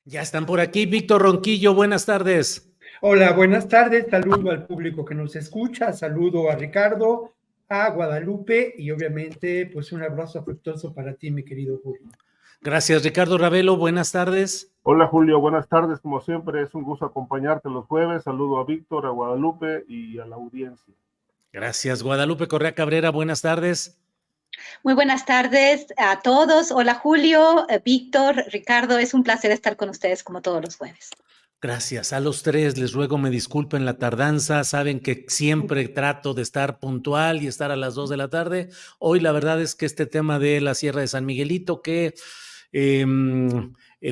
Ya están por aquí, Víctor Ronquillo, buenas tardes. Hola, buenas tardes. Saludo al público que nos escucha. Saludo a Ricardo, a Guadalupe y obviamente pues un abrazo afectuoso para ti, mi querido Julio. Gracias, Ricardo Ravelo, buenas tardes. Hola Julio, buenas tardes. Como siempre, es un gusto acompañarte los jueves. Saludo a Víctor, a Guadalupe y a la audiencia. Gracias, Guadalupe Correa Cabrera, buenas tardes. Muy buenas tardes a todos. Hola Julio, Víctor, Ricardo, es un placer estar con ustedes como todos los jueves. Gracias a los tres, les ruego me disculpen la tardanza, saben que siempre trato de estar puntual y estar a las 2 de la tarde. Hoy la verdad es que este tema de la Sierra de San Miguelito, que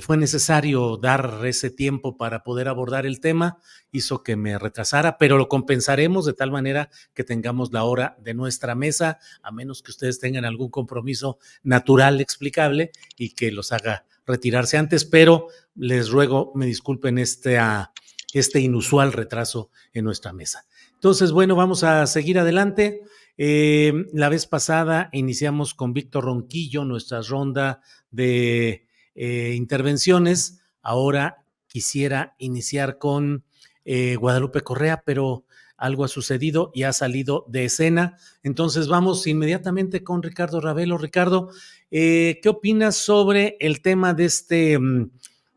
fue necesario dar ese tiempo para poder abordar el tema, hizo que me retrasara, pero lo compensaremos de tal manera que tengamos la hora de nuestra mesa, a menos que ustedes tengan algún compromiso natural explicable y que los haga retirarse antes, pero les ruego me disculpen este inusual retraso en nuestra mesa. Entonces, bueno, vamos a seguir adelante. La vez pasada iniciamos con Víctor Ronquillo nuestra ronda de intervenciones. Ahora quisiera iniciar con Guadalupe Correa, pero algo ha sucedido y ha salido de escena. Entonces vamos inmediatamente con Ricardo Ravelo. Ricardo, ¿qué opinas sobre el tema de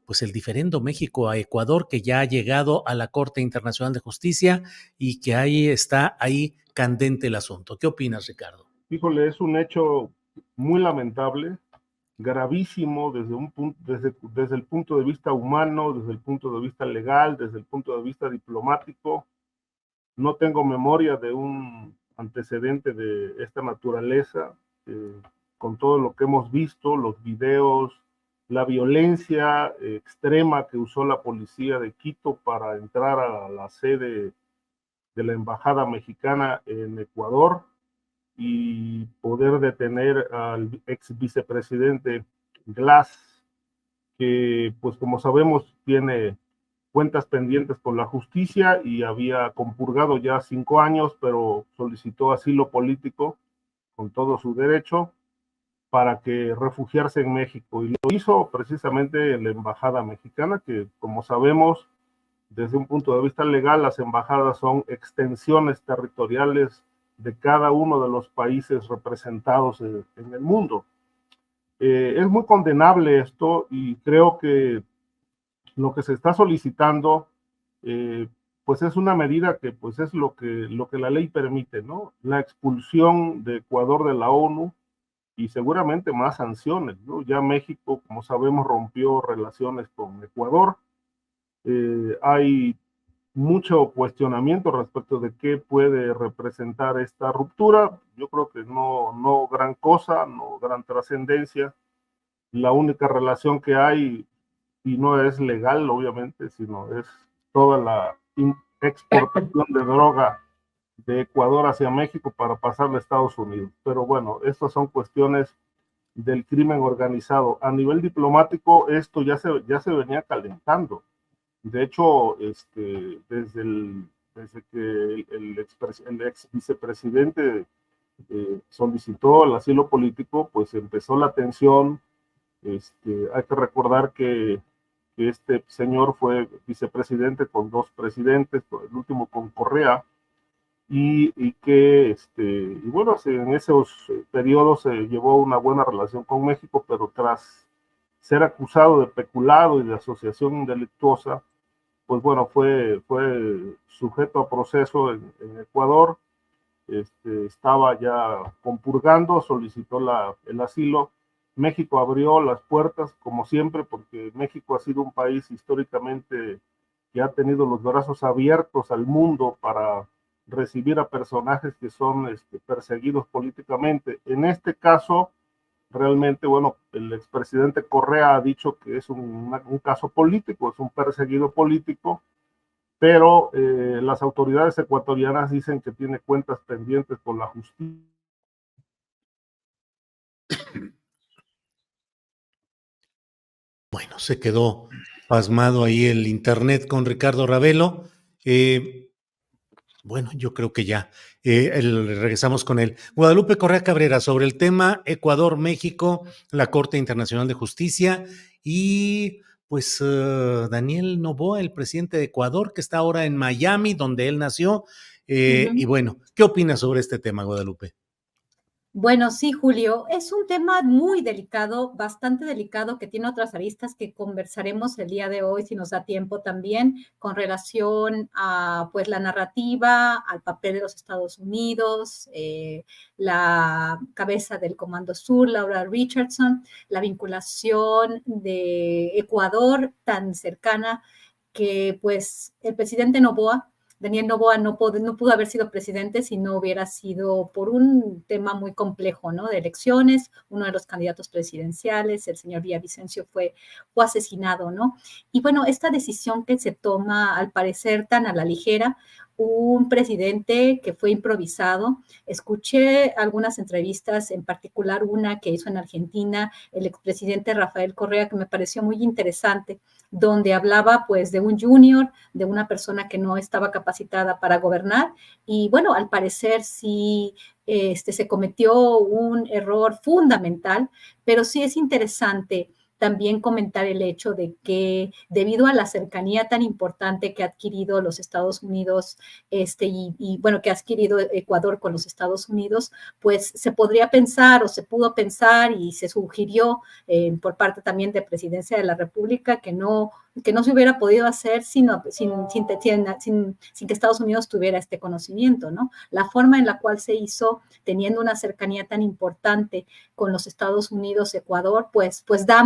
pues el diferendo México a Ecuador, que ya ha llegado a la Corte Internacional de Justicia y que ahí está candente el asunto? ¿Qué opinas, Ricardo? Híjole, es un hecho muy lamentable, gravísimo desde el punto de vista humano, desde el punto de vista legal, desde el punto de vista diplomático. No tengo memoria de un antecedente de esta naturaleza, con todo lo que hemos visto, los videos, la violencia extrema que usó la policía de Quito para entrar a la sede de la embajada mexicana en Ecuador y poder detener al ex vicepresidente Glass, que pues como sabemos tiene cuentas pendientes con la justicia y había compurgado ya 5 años, pero solicitó asilo político con todo su derecho para que refugiarse en México, y lo hizo precisamente en la embajada mexicana, que como sabemos, desde un punto de vista legal, las embajadas son extensiones territoriales de cada uno de los países representados en el mundo. Es muy condenable esto y creo que lo que se está solicitando pues es una medida que pues es lo que la ley permite, ¿no? La expulsión de Ecuador de la ONU y seguramente más sanciones, ¿no? Ya México, como sabemos, rompió relaciones con Ecuador. Hay mucho cuestionamiento respecto de qué puede representar esta ruptura. Yo creo que no gran cosa, no gran trascendencia. La única relación que hay, y no es legal, obviamente, sino es toda la exportación de droga de Ecuador hacia México para pasarla a Estados Unidos. Pero bueno, estas son cuestiones del crimen organizado. A nivel diplomático, esto ya se venía calentando. De hecho, desde que el ex vicepresidente solicitó el asilo político, pues empezó la tensión. Hay que recordar que este señor fue vicepresidente con 2 presidentes, el último con Correa, y que, y bueno, en esos periodos se llevó una buena relación con México, pero tras ser acusado de peculado y de asociación delictuosa, pues bueno, fue sujeto a proceso en Ecuador. Estaba ya compurgando, solicitó el asilo. México abrió las puertas, como siempre, porque México ha sido un país históricamente que ha tenido los brazos abiertos al mundo para recibir a personajes que son perseguidos políticamente. En este caso, realmente, bueno, el expresidente Correa ha dicho que es un caso político, es un perseguido político, pero las autoridades ecuatorianas dicen que tiene cuentas pendientes con la justicia. Bueno, se quedó pasmado ahí el internet con Ricardo Ravelo. Bueno, yo creo que ya regresamos con él. Guadalupe Correa Cabrera, sobre el tema Ecuador-México, la Corte Internacional de Justicia y pues Daniel Noboa, el presidente de Ecuador, que está ahora en Miami, donde él nació. Y bueno, ¿qué opinas sobre este tema, Guadalupe? Bueno, sí, Julio, es un tema muy delicado, bastante delicado, que tiene otras aristas que conversaremos el día de hoy, si nos da tiempo también, con relación a pues la narrativa, al papel de los Estados Unidos, la cabeza del Comando Sur, Laura Richardson, la vinculación de Ecuador tan cercana que pues el presidente Noboa, Daniel Noboa no pudo haber sido presidente si no hubiera sido por un tema muy complejo, ¿no? De elecciones, uno de los candidatos presidenciales, el señor Villavicencio fue asesinado, ¿no? Y bueno, esta decisión que se toma, al parecer, tan a la ligera, un presidente que fue improvisado. Escuché algunas entrevistas, en particular una que hizo en Argentina el expresidente Rafael Correa, que me pareció muy interesante, donde hablaba pues de un junior, de una persona que no estaba capacitada para gobernar, y bueno, al parecer sí se cometió un error fundamental, pero sí es interesante también comentar el hecho de que debido a la cercanía tan importante que ha adquirido los Estados Unidos y bueno, que ha adquirido Ecuador con los Estados Unidos, pues se podría pensar o se pudo pensar y se sugirió por parte también de Presidencia de la República que no se hubiera podido hacer sin que Estados Unidos tuviera este conocimiento, ¿no? La forma en la cual se hizo, teniendo una cercanía tan importante con los Estados Unidos, Ecuador, pues da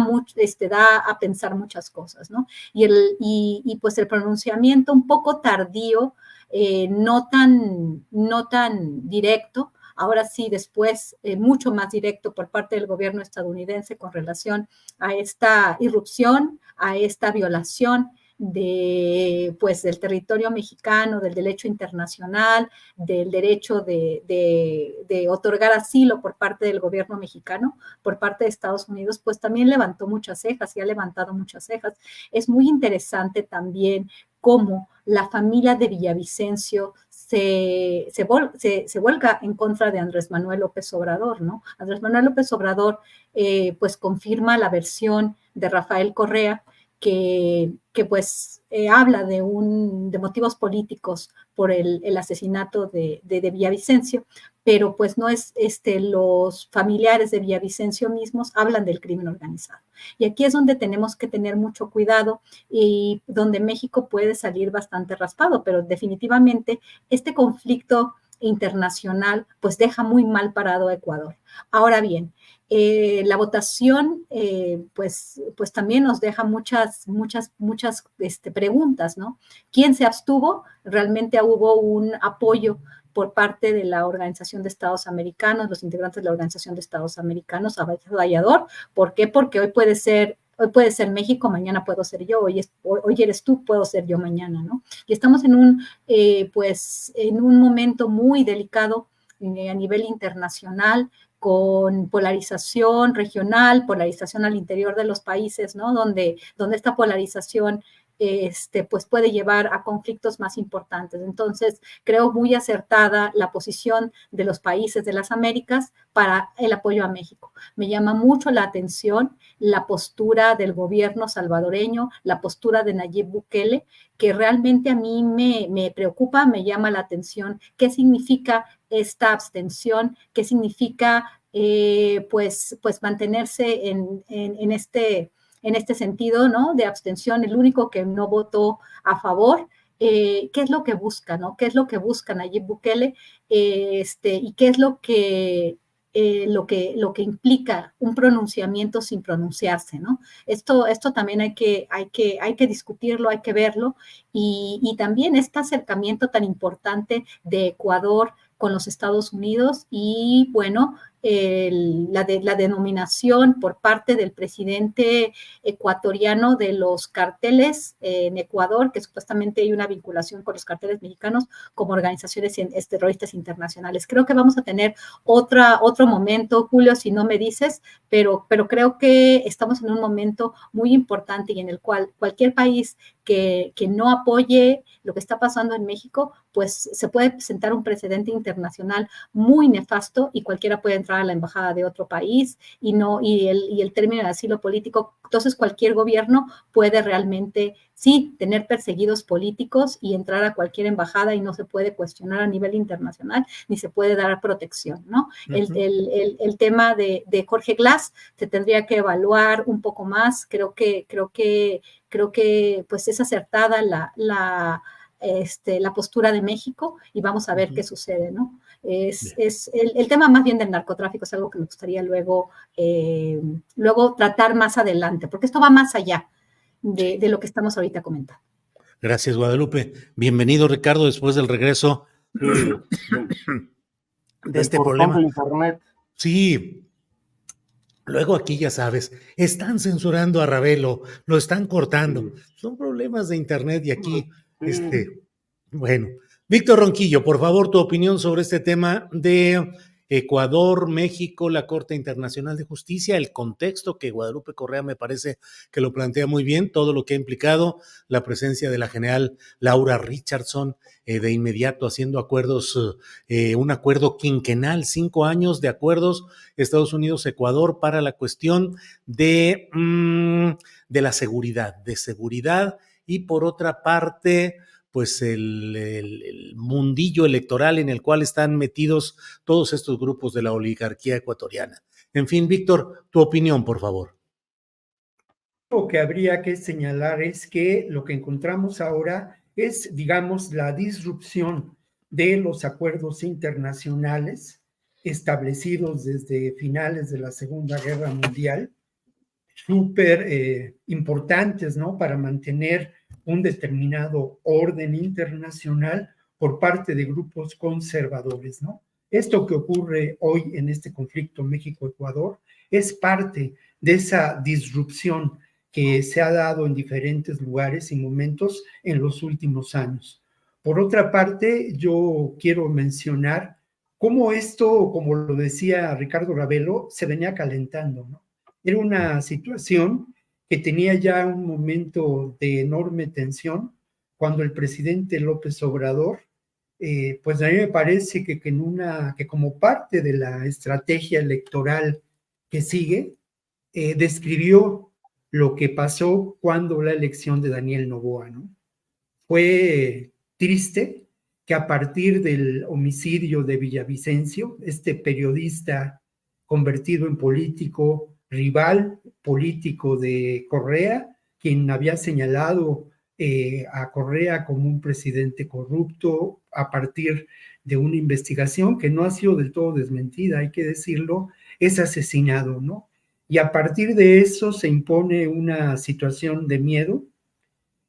a pensar muchas cosas, ¿no? Y pues el pronunciamiento un poco tardío, no tan directo, ahora sí después mucho más directo por parte del gobierno estadounidense con relación a esta irrupción, a esta violación del territorio mexicano, del derecho internacional, del derecho de otorgar asilo por parte del gobierno mexicano, por parte de Estados Unidos, pues también levantó muchas cejas y ha levantado muchas cejas. Es muy interesante también cómo la familia de Villavicencio se vuelca en contra de Andrés Manuel López Obrador, ¿no? Andrés Manuel López Obrador pues confirma la versión de Rafael Correa, que habla de motivos políticos por el asesinato de Villavicencio, pero pues no es, los familiares de Villavicencio mismos hablan del crimen organizado. Y aquí es donde tenemos que tener mucho cuidado y donde México puede salir bastante raspado, pero definitivamente este conflicto internacional pues deja muy mal parado a Ecuador. Ahora bien, la votación pues también nos deja muchas preguntas, ¿no? ¿Quién se abstuvo? Realmente hubo un apoyo por parte de la Organización de Estados Americanos, los integrantes de la Organización de Estados Americanos a Vallador. ¿Por qué? Porque hoy puede ser México, mañana puedo ser yo, hoy eres tú, puedo ser yo mañana, ¿no? Y estamos en un momento muy delicado a nivel internacional, con polarización regional, polarización al interior de los países, ¿no? Donde esta polarización pues puede llevar a conflictos más importantes. Entonces, creo muy acertada la posición de los países de las Américas para el apoyo a México. Me llama mucho la atención la postura del gobierno salvadoreño, la postura de Nayib Bukele, que realmente a mí me preocupa, me llama la atención. ¿Qué significa esta abstención? ¿Qué significa pues mantenerse en este sentido, ¿no? De abstención, el único que no votó a favor? ¿Qué es lo que busca, ¿no? ¿Qué es lo que busca Nayib Bukele? Y qué es lo que implica un pronunciamiento sin pronunciarse, ¿no? Esto también hay que discutirlo, hay que verlo, y también este acercamiento tan importante de Ecuador con los Estados Unidos y, bueno, la denominación por parte del presidente ecuatoriano de los carteles en Ecuador, que supuestamente hay una vinculación con los carteles mexicanos como organizaciones terroristas internacionales. Creo que vamos a tener otro momento, Julio, si no me dices, pero creo que estamos en un momento muy importante y en el cual cualquier país que no apoye lo que está pasando en México, pues se puede presentar un precedente internacional muy nefasto y cualquiera puede entrar entrar a la embajada de otro país y el término de asilo político. Entonces cualquier gobierno puede realmente, sí, tener perseguidos políticos y entrar a cualquier embajada y no se puede cuestionar a nivel internacional ni se puede dar protección, ¿no? El tema de Jorge Glass se tendría que evaluar un poco más. Creo que pues es acertada la postura de México y vamos a ver qué sucede, ¿no? El tema más bien del narcotráfico es algo que me gustaría luego tratar más adelante, porque esto va más allá de lo que estamos ahorita comentando. Gracias, Guadalupe. Bienvenido, Ricardo, después del regreso de este problema. De internet. Sí. Luego aquí, ya sabes, están censurando a Ravelo, lo están cortando. Sí. Son problemas de internet y aquí, bueno. Víctor Ronquillo, por favor, tu opinión sobre este tema de Ecuador, México, la Corte Internacional de Justicia, el contexto que Guadalupe Correa me parece que lo plantea muy bien, todo lo que ha implicado la presencia de la general Laura Richardson, de inmediato haciendo acuerdos, un acuerdo quinquenal, 5 años de acuerdos Estados Unidos-Ecuador para la cuestión de la seguridad, y por otra parte, pues el mundillo electoral en el cual están metidos todos estos grupos de la oligarquía ecuatoriana. En fin, Víctor, tu opinión, por favor. Lo que habría que señalar es que lo que encontramos ahora es, digamos, la disrupción de los acuerdos internacionales establecidos desde finales de la Segunda Guerra Mundial, súper importantes, ¿no?, para mantener un determinado orden internacional por parte de grupos conservadores, ¿no? Esto que ocurre hoy en este conflicto México-Ecuador es parte de esa disrupción que se ha dado en diferentes lugares y momentos en los últimos años. Por otra parte, yo quiero mencionar cómo esto, como lo decía Ricardo Ravelo, se venía calentando, ¿no? Era una situación que tenía ya un momento de enorme tensión cuando el presidente López Obrador, pues a mí me parece que como parte de la estrategia electoral que sigue, describió lo que pasó cuando la elección de Daniel Noboa, ¿no? Fue triste que a partir del homicidio de Villavicencio, este periodista convertido en político, rival político de Correa, quien había señalado a Correa como un presidente corrupto a partir de una investigación que no ha sido del todo desmentida, hay que decirlo, es asesinado, ¿no? Y a partir de eso se impone una situación de miedo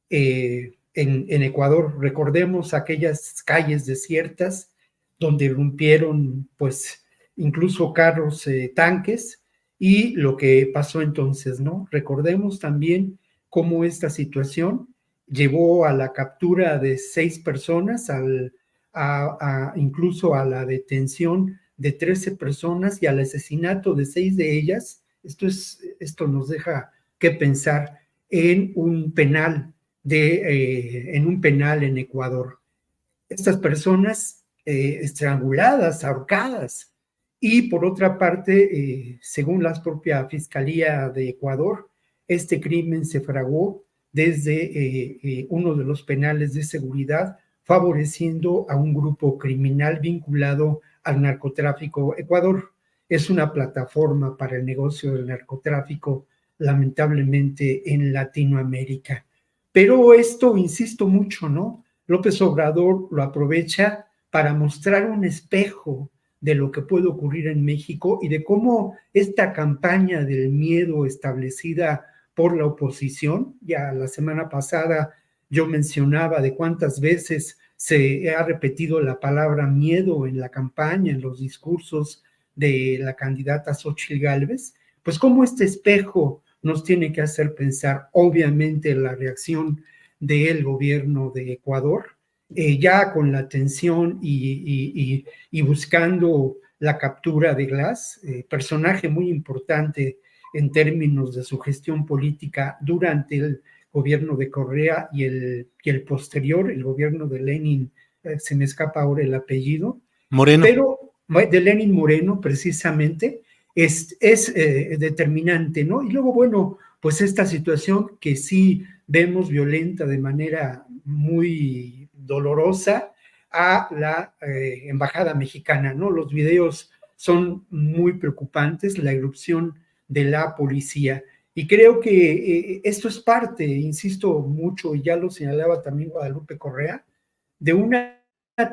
en Ecuador. Recordemos aquellas calles desiertas donde irrumpieron, pues, incluso carros tanques, y lo que pasó entonces, ¿no? Recordemos también cómo esta situación llevó a la captura de 6 personas, incluso a la detención de 13 personas y al asesinato de 6 de ellas. Esto nos deja que pensar en un penal en Ecuador. Estas personas estranguladas, ahorcadas. Y por otra parte, según la propia Fiscalía de Ecuador, este crimen se fraguó desde uno de los penales de seguridad, favoreciendo a un grupo criminal vinculado al narcotráfico. Ecuador es una plataforma para el negocio del narcotráfico, lamentablemente, en Latinoamérica. Pero esto, insisto mucho, ¿no? López Obrador lo aprovecha para mostrar un espejo de lo que puede ocurrir en México y de cómo esta campaña del miedo establecida por la oposición, ya la semana pasada yo mencionaba de cuántas veces se ha repetido la palabra miedo en la campaña, en los discursos de la candidata Xóchitl Gálvez, pues cómo este espejo nos tiene que hacer pensar, obviamente, la reacción del gobierno de Ecuador, ya con la tensión y buscando la captura de Glass, personaje muy importante en términos de su gestión política durante el gobierno de Correa y el posterior, el gobierno de Lenin, se me escapa ahora el apellido. Moreno. Pero de Lenin Moreno, precisamente, es determinante, ¿no? Y luego, bueno, pues esta situación que sí vemos violenta de manera muy dolorosa a la embajada mexicana, ¿no? Los videos son muy preocupantes, la irrupción de la policía. Y creo que esto es parte, insisto mucho, y ya lo señalaba también Guadalupe Correa, de una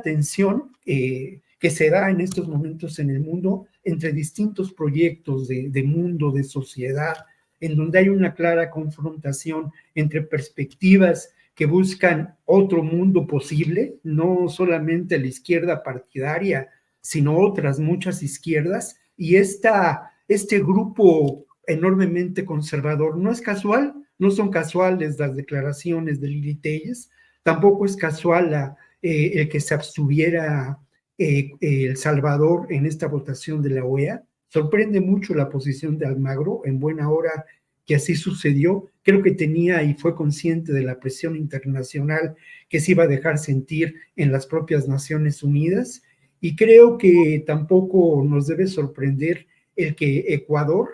tensión que se da en estos momentos en el mundo entre distintos proyectos de mundo, de sociedad, en donde hay una clara confrontación entre perspectivas que buscan otro mundo posible, no solamente la izquierda partidaria, sino otras muchas izquierdas, y este grupo enormemente conservador no es casual, no son casuales las declaraciones de Lili Telles, tampoco es casual el que se abstuviera El Salvador en esta votación de la OEA. Sorprende mucho la posición de Almagro, en buena hora que así sucedió. Creo que tenía y fue consciente de la presión internacional que se iba a dejar sentir en las propias Naciones Unidas, y creo que tampoco nos debe sorprender el que Ecuador,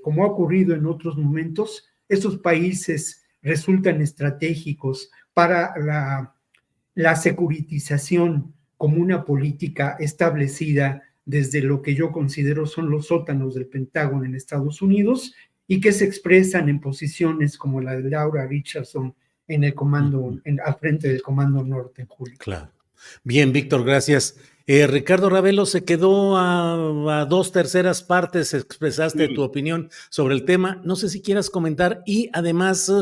como ha ocurrido en otros momentos, estos países resultan estratégicos para la securitización como una política establecida desde lo que yo considero son los sótanos del Pentágono en Estados Unidos, y que se expresan en posiciones como la de Laura Richardson en el comando, al frente del Comando Norte, en julio. Claro. Bien, Víctor, gracias. Ricardo Ravelo, se quedó a 2/3 partes, expresaste tu opinión sobre el tema. No sé si quieras comentar, y además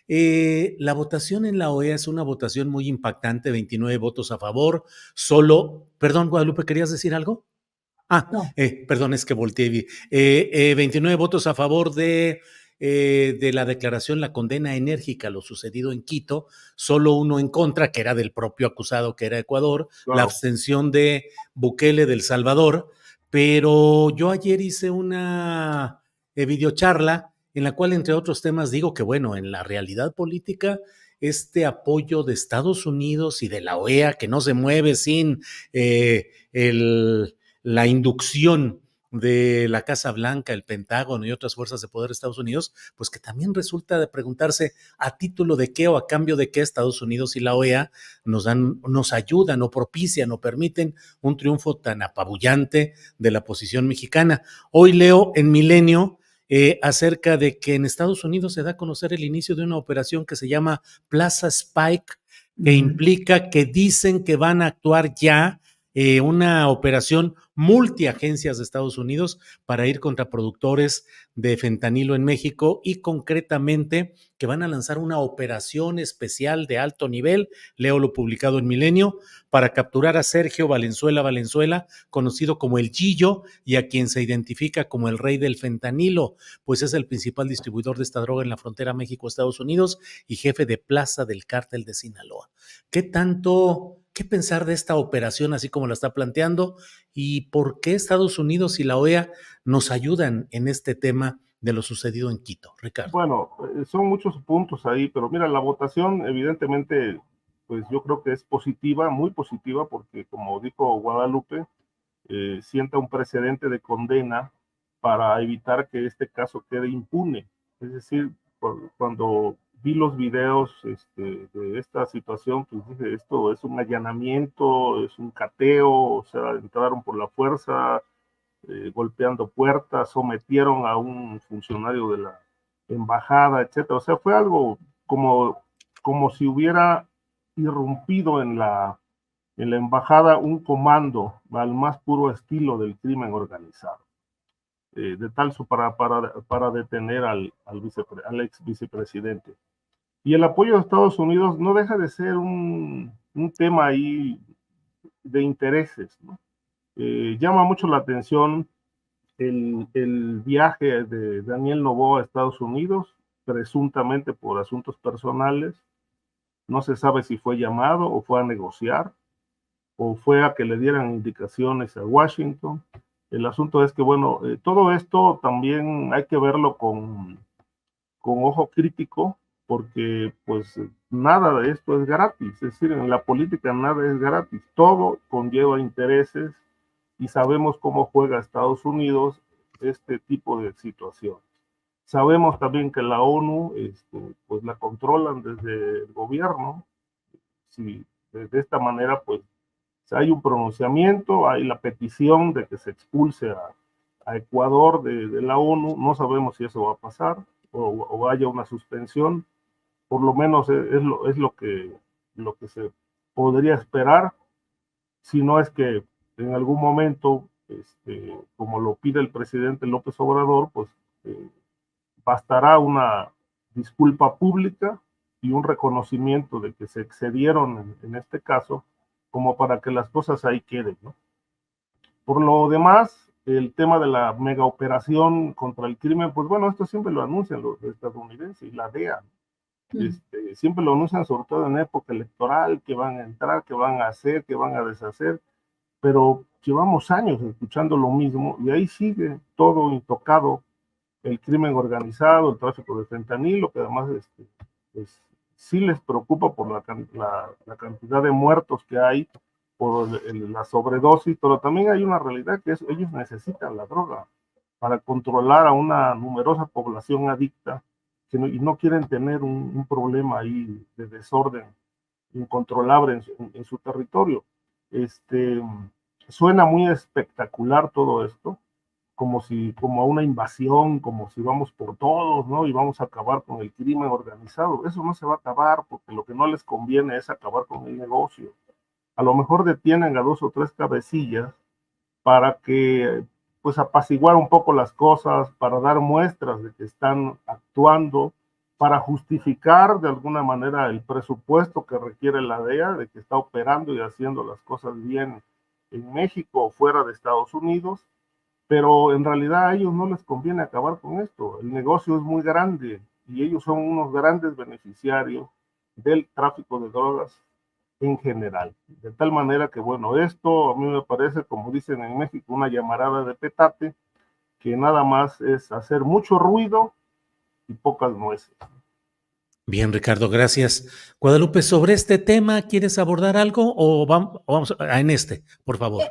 la votación en la OEA es una votación muy impactante, 29 votos a favor, perdón, Guadalupe, ¿querías decir algo? No. Perdón, es que volteé y vi. 29 votos a favor de la declaración, la condena enérgica a lo sucedido en Quito, solo uno en contra, que era del propio acusado, que era Ecuador, Claro. la abstención de Bukele del Salvador, pero yo ayer hice una videocharla en la cual, entre otros temas, digo que, bueno, en la realidad política, este apoyo de Estados Unidos y de la OEA, que no se mueve sin la inducción de la Casa Blanca, el Pentágono y otras fuerzas de poder de Estados Unidos, pues que también resulta de preguntarse a título de qué o a cambio de qué Estados Unidos y la OEA nos ayudan o propician o permiten un triunfo tan apabullante de la posición mexicana. Hoy leo en Milenio acerca de que en Estados Unidos se da a conocer el inicio de una operación que se llama Plaza Spike, que implica que dicen que van a actuar ya una operación multiagencias de Estados Unidos para ir contra productores de fentanilo en México, y concretamente que van a lanzar una operación especial de alto nivel, leo lo publicado en Milenio, para capturar a Sergio Valenzuela, conocido como el Gillo, y a quien se identifica como el rey del fentanilo, pues es el principal distribuidor de esta droga en la frontera México-Estados Unidos y jefe de plaza del cártel de Sinaloa. ¿Qué pensar de esta operación así como la está planteando, y por qué Estados Unidos y la OEA nos ayudan en este tema de lo sucedido en Quito, Ricardo? Bueno, son muchos puntos ahí, pero mira, la votación evidentemente, pues yo creo que es positiva, muy positiva, porque como dijo Guadalupe, sienta un precedente de condena para evitar que este caso quede impune. Es decir, cuando vi los videos de esta situación, pues dije, esto es un allanamiento, es un cateo, o sea, entraron por la fuerza, golpeando puertas, sometieron a un funcionario de la embajada, etcétera. O sea, fue algo como si hubiera irrumpido en la embajada un comando al más puro estilo del crimen organizado, de tal para detener al ex vicepresidente. Y el apoyo de Estados Unidos no deja de ser un tema ahí de intereses, ¿no? Llama mucho la atención el viaje de Daniel Noboa a Estados Unidos, presuntamente por asuntos personales. No se sabe si fue llamado o fue a negociar, o fue a que le dieran indicaciones a Washington. El asunto es que, bueno, todo esto también hay que verlo con ojo crítico, porque pues nada de esto es gratis. Es decir, en la política nada es gratis, todo conlleva intereses, y sabemos cómo juega Estados Unidos este tipo de situación. Sabemos también que la ONU, pues la controlan desde el gobierno. Si de esta manera, pues hay un pronunciamiento, hay la petición de que se expulse a Ecuador de la ONU. No sabemos si eso va a pasar o haya una suspensión. Por lo menos es lo que se podría esperar, si no es que en algún momento, como lo pide el presidente López Obrador, pues bastará una disculpa pública y un reconocimiento de que se excedieron en este caso, como para que las cosas ahí queden, ¿no? Por lo demás, el tema de la mega operación contra el crimen, pues bueno, esto siempre lo anuncian los estadounidenses y la DEA, ¿no? Siempre lo anuncian, sobre todo en época electoral, que van a entrar, que van a hacer, que van a deshacer, pero llevamos años escuchando lo mismo y ahí sigue todo intocado, el crimen organizado, el tráfico de fentanilo, que además pues, sí les preocupa por la cantidad de muertos que hay, por la sobredosis, pero también hay una realidad que es ellos necesitan la droga para controlar a una numerosa población adicta y no quieren tener un problema ahí de desorden incontrolable en su territorio. Suena muy espectacular todo esto, como a una invasión, como si vamos por todos, ¿no? Y vamos a acabar con el crimen organizado. Eso no se va a acabar, porque lo que no les conviene es acabar con el negocio. A lo mejor detienen a 2 o 3 cabecillas para que, pues, apaciguar un poco las cosas, para dar muestras de que están actuando, para justificar de alguna manera el presupuesto que requiere la DEA, de que está operando y haciendo las cosas bien en México o fuera de Estados Unidos, pero en realidad a ellos no les conviene acabar con esto. El negocio es muy grande y ellos son unos grandes beneficiarios del tráfico de drogas en general. De tal manera que, bueno, esto a mí me parece, como dicen en México, una llamarada de petate, que nada más es hacer mucho ruido y pocas nueces. Bien, Ricardo, gracias. Guadalupe, sobre este tema, ¿quieres abordar algo o vamos en por favor?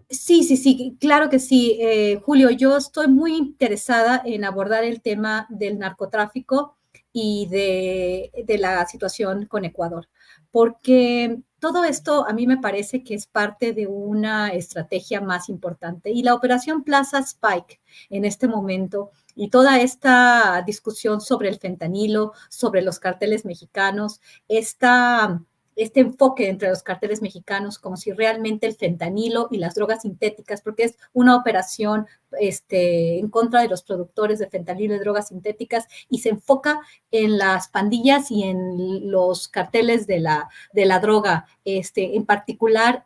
Sí, claro que sí. Julio, yo estoy muy interesada en abordar el tema del narcotráfico y de la situación con Ecuador, porque todo esto a mí me parece que es parte de una estrategia más importante. Y la operación Plaza Spike en este momento y toda esta discusión sobre el fentanilo, sobre los carteles mexicanos, este enfoque entre los carteles mexicanos como si realmente el fentanilo y las drogas sintéticas, porque es una operación en contra de los productores de fentanilo y drogas sintéticas y se enfoca en las pandillas y en los carteles de la droga, en particular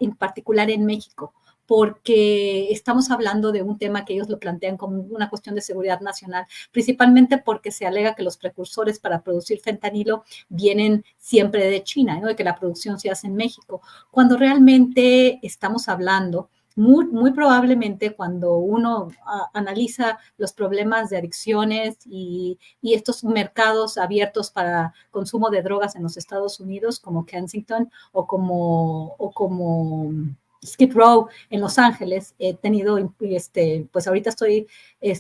en México, porque estamos hablando de un tema que ellos lo plantean como una cuestión de seguridad nacional, principalmente porque se alega que los precursores para producir fentanilo vienen siempre de China, ¿no? De que la producción se hace en México, cuando realmente estamos hablando muy probablemente cuando uno analiza los problemas de adicciones y estos mercados abiertos para consumo de drogas en los Estados Unidos, como Kensington o como Skid Row en Los Ángeles, he tenido, pues ahorita estoy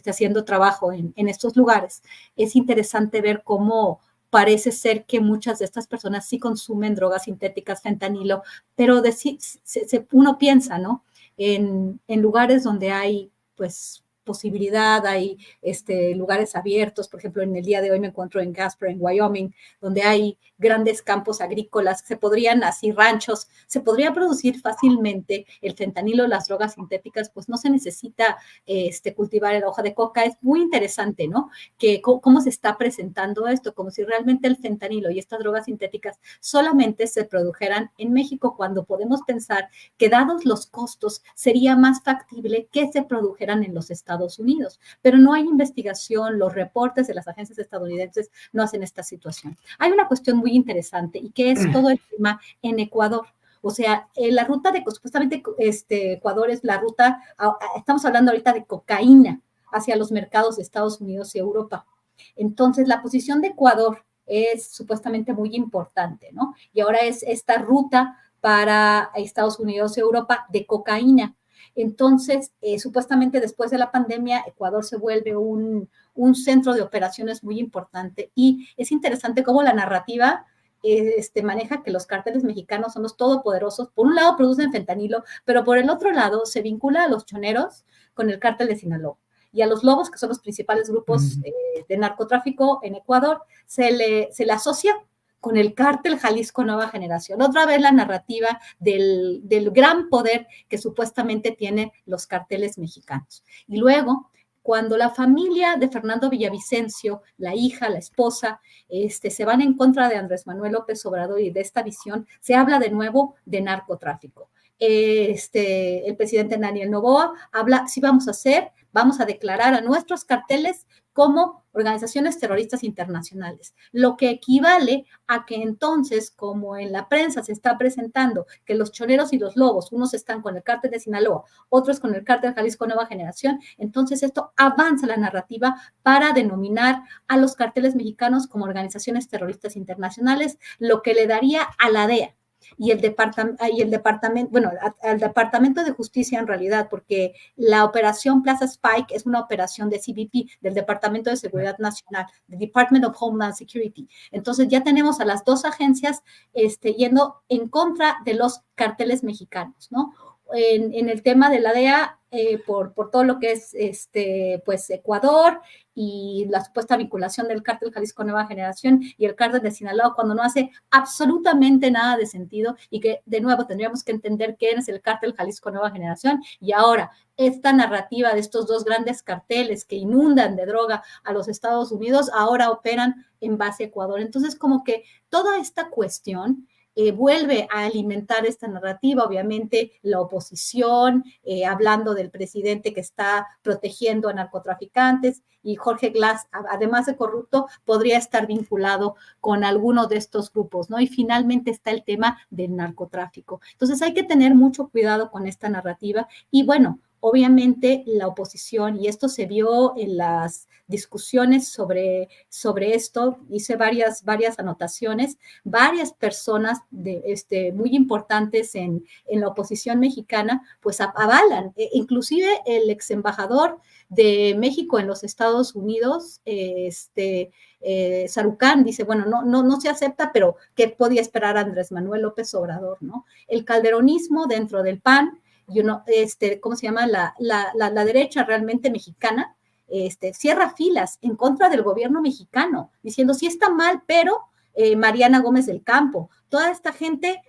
haciendo trabajo en estos lugares. Es interesante ver cómo parece ser que muchas de estas personas sí consumen drogas sintéticas, fentanilo, pero uno piensa, ¿no? En lugares donde hay, pues, posibilidad, hay lugares abiertos, por ejemplo, en el día de hoy me encuentro en Gasper, en Wyoming, donde hay grandes campos agrícolas, así ranchos, se podría producir fácilmente el fentanilo, las drogas sintéticas, pues no se necesita cultivar la hoja de coca. Es muy interesante, ¿no? Que cómo se está presentando esto, como si realmente el fentanilo y estas drogas sintéticas solamente se produjeran en México, cuando podemos pensar que dados los costos sería más factible que se produjeran en los Estados Unidos, pero no hay investigación, los reportes de las agencias estadounidenses no hacen esta situación. Hay una cuestión muy interesante y que es todo el tema en Ecuador. O sea, la ruta de, supuestamente, Ecuador es la ruta, estamos hablando ahorita de cocaína hacia los mercados de Estados Unidos y Europa. Entonces, la posición de Ecuador es supuestamente muy importante, ¿no? Y ahora es esta ruta para Estados Unidos y Europa de cocaína. Entonces, supuestamente después de la pandemia, Ecuador se vuelve un centro de operaciones muy importante y es interesante cómo la narrativa maneja que los cárteles mexicanos son los todopoderosos. Por un lado producen fentanilo, pero por el otro lado se vincula a los choneros con el cártel de Sinaloa y a los lobos, que son los principales grupos de narcotráfico en Ecuador, se le asocia con el cártel Jalisco Nueva Generación. Otra vez la narrativa del gran poder que supuestamente tienen los cárteles mexicanos. Y luego, cuando la familia de Fernando Villavicencio, la hija, la esposa, se van en contra de Andrés Manuel López Obrador y de esta visión, se habla de nuevo de narcotráfico. El presidente Daniel Noboa habla, sí vamos a declarar a nuestros carteles como organizaciones terroristas internacionales, lo que equivale a que entonces, como en la prensa se está presentando que los choneros y los lobos, unos están con el cártel de Sinaloa, otros con el cártel Jalisco Nueva Generación, entonces esto avanza la narrativa para denominar a los carteles mexicanos como organizaciones terroristas internacionales, lo que le daría a la DEA y el departamento, bueno, al Departamento de Justicia en realidad, porque la operación Plaza Spike es una operación de CBP, del Departamento de Seguridad Nacional, del Department of Homeland Security. Entonces ya tenemos a las dos agencias yendo en contra de los carteles mexicanos, ¿no? En el tema de la DEA, por todo lo que es pues Ecuador y la supuesta vinculación del cártel Jalisco Nueva Generación y el cártel de Sinaloa, cuando no hace absolutamente nada de sentido y que de nuevo tendríamos que entender qué es el cártel Jalisco Nueva Generación. Y ahora esta narrativa de estos dos grandes carteles que inundan de droga a los Estados Unidos ahora operan en base a Ecuador. Entonces, como que toda esta cuestión vuelve a alimentar esta narrativa, obviamente la oposición, hablando del presidente que está protegiendo a narcotraficantes, y Jorge Glass, además de corrupto, podría estar vinculado con alguno de estos grupos, ¿no? Y finalmente está el tema del narcotráfico. Entonces hay que tener mucho cuidado con esta narrativa y bueno, obviamente la oposición, y esto se vio en las discusiones sobre esto, hice varias anotaciones, varias personas muy importantes en la oposición mexicana, pues avalan, inclusive el ex embajador de México en los Estados Unidos, Sarucán, dice, bueno, no se acepta, pero ¿qué podía esperar Andrés Manuel López Obrador, no? El calderonismo dentro del PAN, ¿cómo se llama? La derecha realmente mexicana, cierra filas en contra del gobierno mexicano, diciendo, sí está mal, pero Mariana Gómez del Campo, toda esta gente,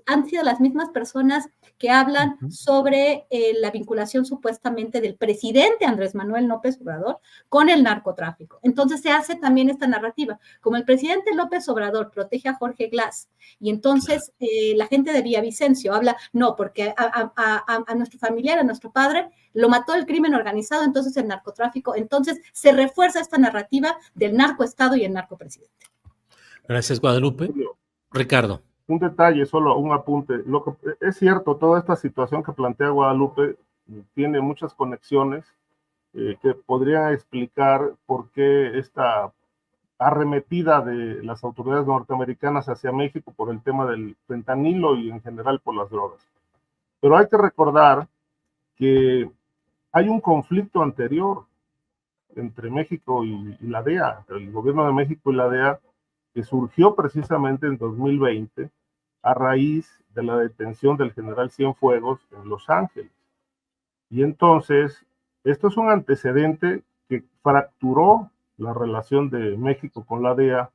han sido las mismas personas que hablan sobre la vinculación supuestamente del presidente Andrés Manuel López Obrador con el narcotráfico. Entonces se hace también esta narrativa, como el presidente López Obrador protege a Jorge Glass, y entonces la gente de Villavicencio habla, no, porque a nuestro familiar, a nuestro padre, lo mató el crimen organizado, entonces el narcotráfico, entonces se refuerza esta narrativa del narcoestado y el narcopresidente. Gracias, Guadalupe. Ricardo. Un detalle, solo un apunte. Lo que es cierto, toda esta situación que plantea Guadalupe tiene muchas conexiones que podrían explicar por qué esta arremetida de las autoridades norteamericanas hacia México por el tema del fentanilo y en general por las drogas. Pero hay que recordar que hay un conflicto anterior entre México y la DEA, entre el gobierno de México y la DEA, que surgió precisamente en 2020 a raíz de la detención del general Cienfuegos en Los Ángeles. Y entonces, esto es un antecedente que fracturó la relación de México con la DEA,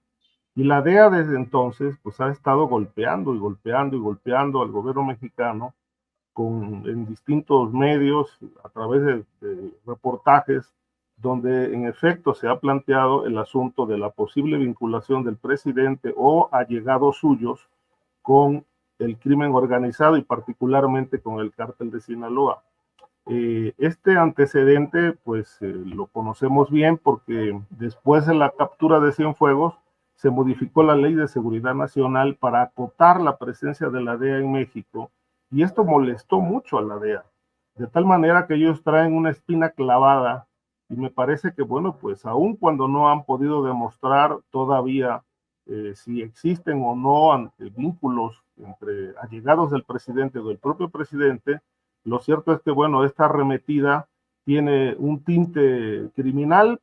y la DEA desde entonces pues ha estado golpeando y golpeando y golpeando al gobierno mexicano en distintos medios, a través de reportajes, donde en efecto se ha planteado el asunto de la posible vinculación del presidente o allegados suyos con el crimen organizado y particularmente con el cártel de Sinaloa. Este antecedente pues lo conocemos bien porque después de la captura de Cienfuegos se modificó la Ley de Seguridad Nacional para acotar la presencia de la DEA en México, y esto molestó mucho a la DEA, de tal manera que ellos traen una espina clavada. Y me parece que, bueno, pues aun cuando no han podido demostrar todavía si existen o no vínculos entre allegados del presidente o del propio presidente. Lo cierto es que, bueno, esta arremetida tiene un tinte criminal,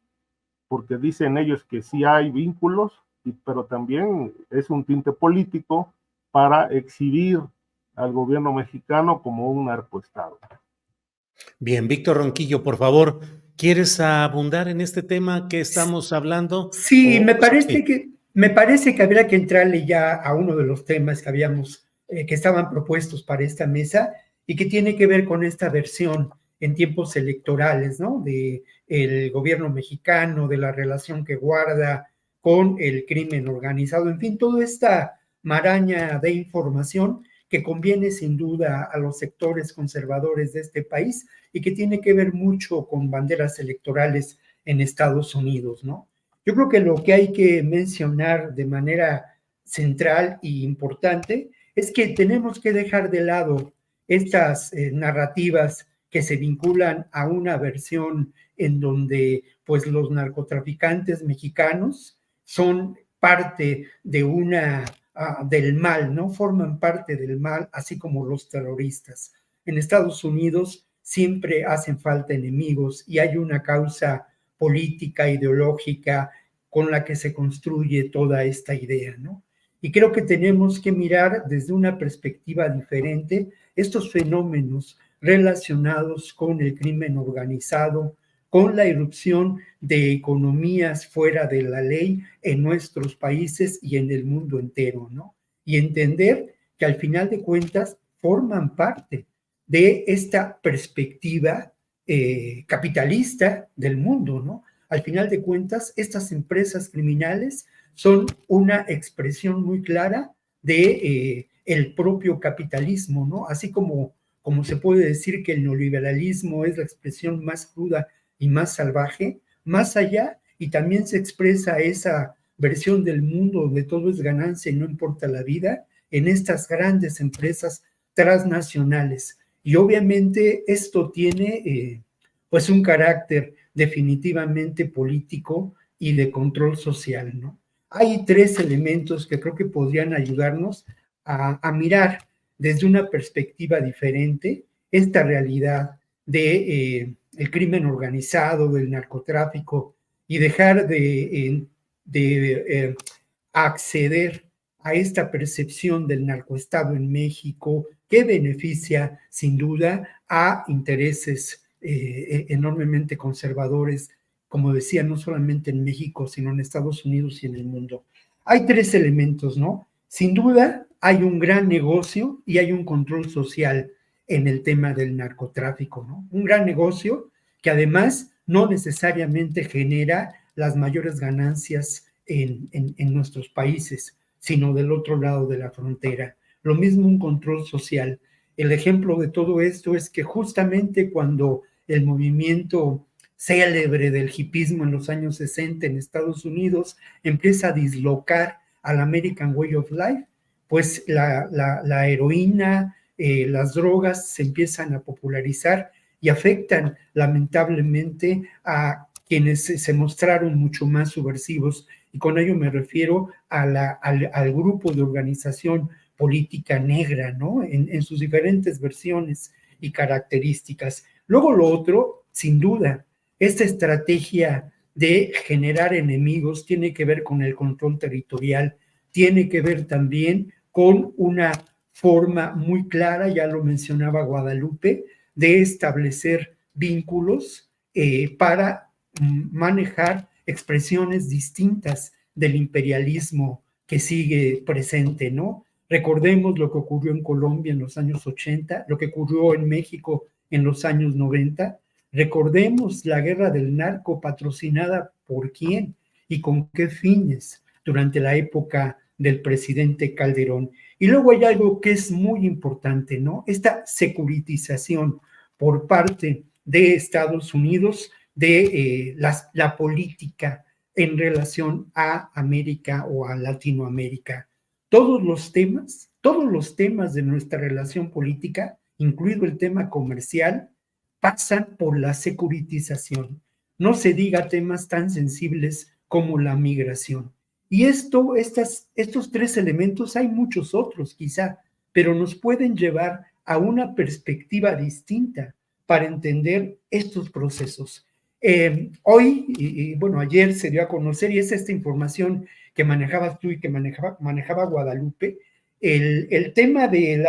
porque dicen ellos que sí hay vínculos, pero también es un tinte político para exhibir al gobierno mexicano como un narcoestado. Bien, Víctor Ronquillo, por favor, ¿quieres abundar en este tema que estamos hablando? Sí, O, me parece que habría que entrarle ya a uno de los temas que habíamos, que estaban propuestos para esta mesa y que tiene que ver con esta versión en tiempos electorales, ¿no? De el gobierno mexicano, de la relación que guarda con el crimen organizado, en fin, toda esta maraña de información que conviene sin duda a los sectores conservadores de este país y que tiene que ver mucho con banderas electorales en Estados Unidos, ¿no? Yo creo que lo que hay que mencionar de manera central e importante es que tenemos que dejar de lado estas narrativas que se vinculan a una versión en donde pues los narcotraficantes mexicanos son parte de del mal, ¿no? Forman parte del mal, así como los terroristas. En Estados Unidos siempre hacen falta enemigos y hay una causa política, ideológica, con la que se construye toda esta idea, ¿no? Y creo que tenemos que mirar desde una perspectiva diferente estos fenómenos relacionados con el crimen organizado, con la irrupción de economías fuera de la ley en nuestros países y en el mundo entero, ¿no? Y entender que al final de cuentas forman parte de esta perspectiva capitalista del mundo, ¿no? Al final de cuentas, estas empresas criminales son una expresión muy clara de el propio capitalismo, ¿no? Así como se puede decir que el neoliberalismo es la expresión más cruda y más salvaje, más allá, y también se expresa esa versión del mundo donde todo es ganancia y no importa la vida, en estas grandes empresas transnacionales. Y obviamente esto tiene pues un carácter definitivamente político y de control social, ¿no? Hay tres elementos que creo que podrían ayudarnos a mirar desde una perspectiva diferente esta realidad de el crimen organizado, del narcotráfico y dejar de acceder a esta percepción del narcoestado en México que beneficia sin duda a intereses enormemente conservadores, como decía, no solamente en México, sino en Estados Unidos y en el mundo. Hay tres elementos, ¿no? Sin duda, hay un gran negocio y hay un control social en el tema del narcotráfico, ¿no? Un gran negocio que además no necesariamente genera las mayores ganancias en nuestros países, sino del otro lado de la frontera. Lo mismo un control social. El ejemplo de todo esto es que justamente cuando el movimiento célebre del hipismo en los años 60 en Estados Unidos empieza a dislocar al American Way of Life, pues la heroína, las drogas se empiezan a popularizar y afectan lamentablemente a quienes se mostraron mucho más subversivos, y con ello me refiero al grupo de organización política negra, ¿no? En sus diferentes versiones y características. Luego lo otro, sin duda, esta estrategia de generar enemigos tiene que ver con el control territorial, tiene que ver también con una forma muy clara, ya lo mencionaba Guadalupe, de establecer vínculos para manejar expresiones distintas del imperialismo que sigue presente, ¿no? Recordemos lo que ocurrió en Colombia en los años 80, lo que ocurrió en México en los años 90. Recordemos la guerra del narco patrocinada por quién y con qué fines durante la época del presidente Calderón. Y luego hay algo que es muy importante, ¿no? Esta securitización por parte de Estados Unidos de la política en relación a América o a Latinoamérica. Todos los temas de nuestra relación política, incluido el tema comercial, pasan por la securitización. No se diga temas tan sensibles como la migración. Y estos tres elementos, hay muchos otros quizá, pero nos pueden llevar a una perspectiva distinta para entender estos procesos. Hoy, bueno, ayer se dio a conocer, y es esta información que manejabas tú y que manejaba Guadalupe, el tema de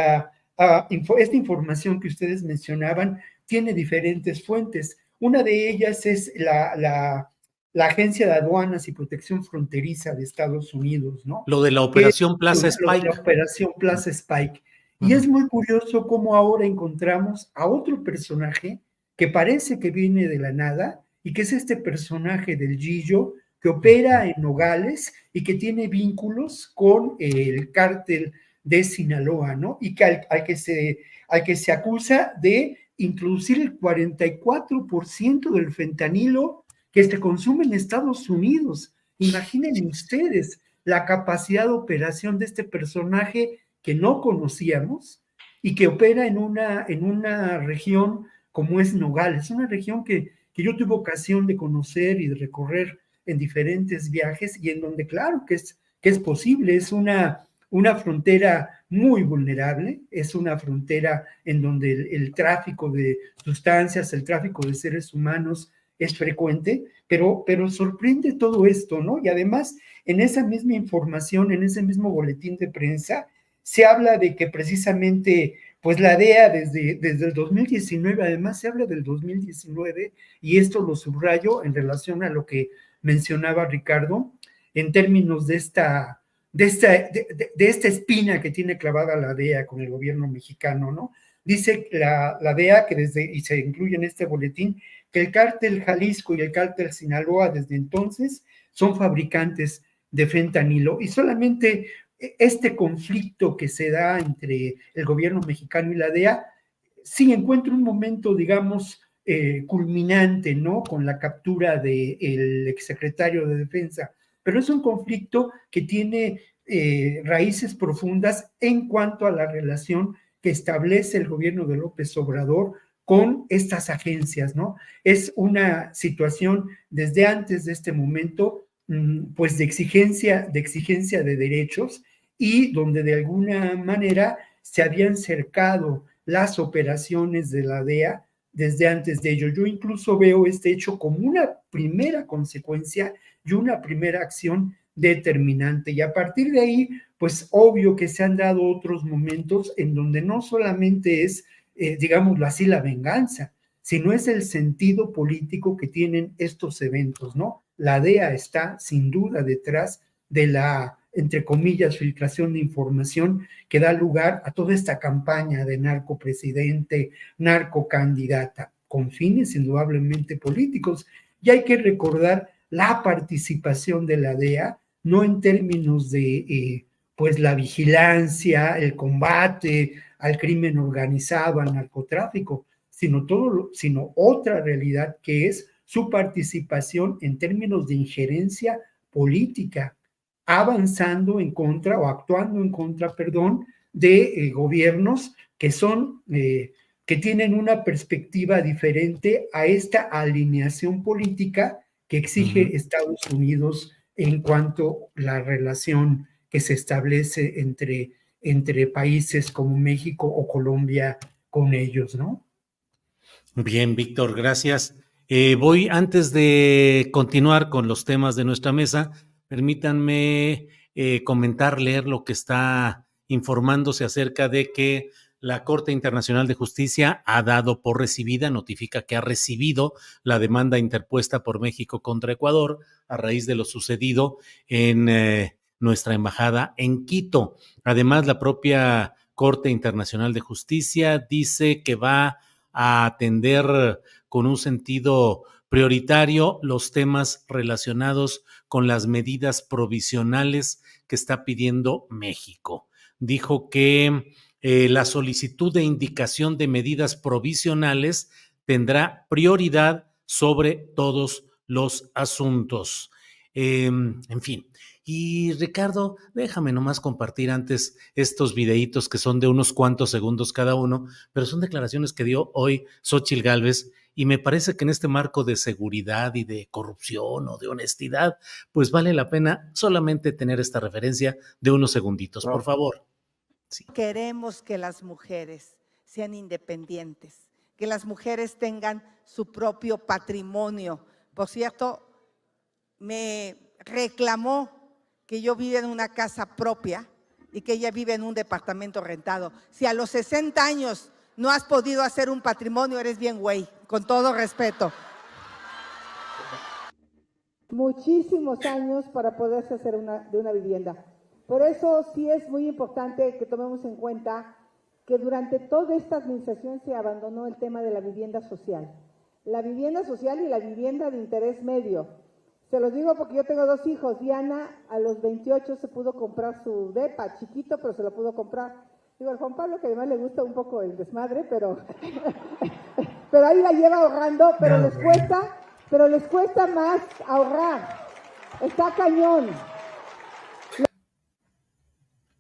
esta información que ustedes mencionaban tiene diferentes fuentes. Una de ellas es la Agencia de Aduanas y Protección Fronteriza de Estados Unidos, ¿no? Lo de la operación Plaza Lo de la Spike. operación Plaza Spike. Y es muy curioso cómo ahora encontramos a otro personaje que parece que viene de la nada y que es este personaje del Gillo que opera en Nogales y que tiene vínculos con el cártel de Sinaloa, ¿no? Y que al que se acusa de introducir el 44% del fentanilo que se consume en Estados Unidos. Imaginen ustedes la capacidad de operación de este personaje que no conocíamos y que opera en una región como es Nogales, una región que yo tuve ocasión de conocer y de recorrer en diferentes viajes y en donde claro que es posible, es una frontera muy vulnerable, es una frontera en donde el tráfico de sustancias, el tráfico de seres humanos es frecuente, pero sorprende todo esto, ¿no? Y además, en esa misma información, en ese mismo boletín de prensa, se habla de que precisamente, pues la DEA desde el 2019, además se habla del 2019, y esto lo subrayo en relación a lo que mencionaba Ricardo, en términos de esta espina que tiene clavada la DEA con el gobierno mexicano, ¿no? Dice la DEA que y se incluye en este boletín, que el cártel Jalisco y el cártel Sinaloa desde entonces son fabricantes de fentanilo y solamente este conflicto que se da entre el gobierno mexicano y la DEA sí encuentra un momento, digamos, culminante, ¿no? Con la captura del exsecretario de Defensa, pero es un conflicto que tiene raíces profundas en cuanto a la relación que establece el gobierno de López Obrador con estas agencias, ¿no? Es una situación desde antes de este momento, pues de exigencia de derechos y donde de alguna manera se habían cercado las operaciones de la DEA desde antes de ello. Yo incluso veo este hecho como una primera consecuencia y una primera acción determinante. Y a partir de ahí, pues obvio que se han dado otros momentos en donde no solamente es, digámoslo así, la venganza, sino es el sentido político que tienen estos eventos, ¿no? La DEA está sin duda detrás de la, entre comillas, filtración de información que da lugar a toda esta campaña de narcopresidente, narcocandidata, con fines indudablemente políticos. Y hay que recordar la participación de la DEA, no en términos de pues la vigilancia, el combate al crimen organizado, al narcotráfico, sino otra realidad que es su participación en términos de injerencia política, avanzando en contra o actuando en contra, perdón, de gobiernos que son que tienen una perspectiva diferente a esta alineación política que exige Estados Unidos en cuanto a la relación que se establece entre países como México o Colombia con ellos, ¿no? Bien, Víctor, gracias. Voy, antes de continuar con los temas de nuestra mesa, permítanme leer lo que está informándose acerca de que la Corte Internacional de Justicia ha dado por recibida, notifica que ha recibido la demanda interpuesta por México contra Ecuador a raíz de lo sucedido en nuestra embajada en Quito. Además, la propia Corte Internacional de Justicia dice que va a atender con un sentido prioritario los temas relacionados con las medidas provisionales que está pidiendo México. Dijo que la solicitud de indicación de medidas provisionales tendrá prioridad sobre todos los asuntos. En fin, Y Ricardo, déjame nomás compartir antes estos videitos que son de unos cuantos segundos cada uno, pero son declaraciones que dio hoy Xóchitl Gálvez y me parece que en este marco de seguridad y de corrupción o de honestidad, pues vale la pena solamente tener esta referencia de unos segunditos, por favor. Sí. Queremos que las mujeres sean independientes, que las mujeres tengan su propio patrimonio. Por cierto, me reclamó que yo vivo en una casa propia y que ella vive en un departamento rentado. Si a los 60 años no has podido hacer un patrimonio, eres bien güey, con todo respeto. Muchísimos años para poderse hacer una vivienda. Por eso sí es muy importante que tomemos en cuenta que durante toda esta administración se abandonó el tema de la vivienda social. La vivienda social y la vivienda de interés medio. Se los digo porque yo tengo 2 hijos. Diana a los 28 se pudo comprar su depa, chiquito, pero se lo pudo comprar. Digo, al Juan Pablo, que además le gusta un poco el desmadre, pero ahí la lleva ahorrando, pero les cuesta más ahorrar. Está cañón.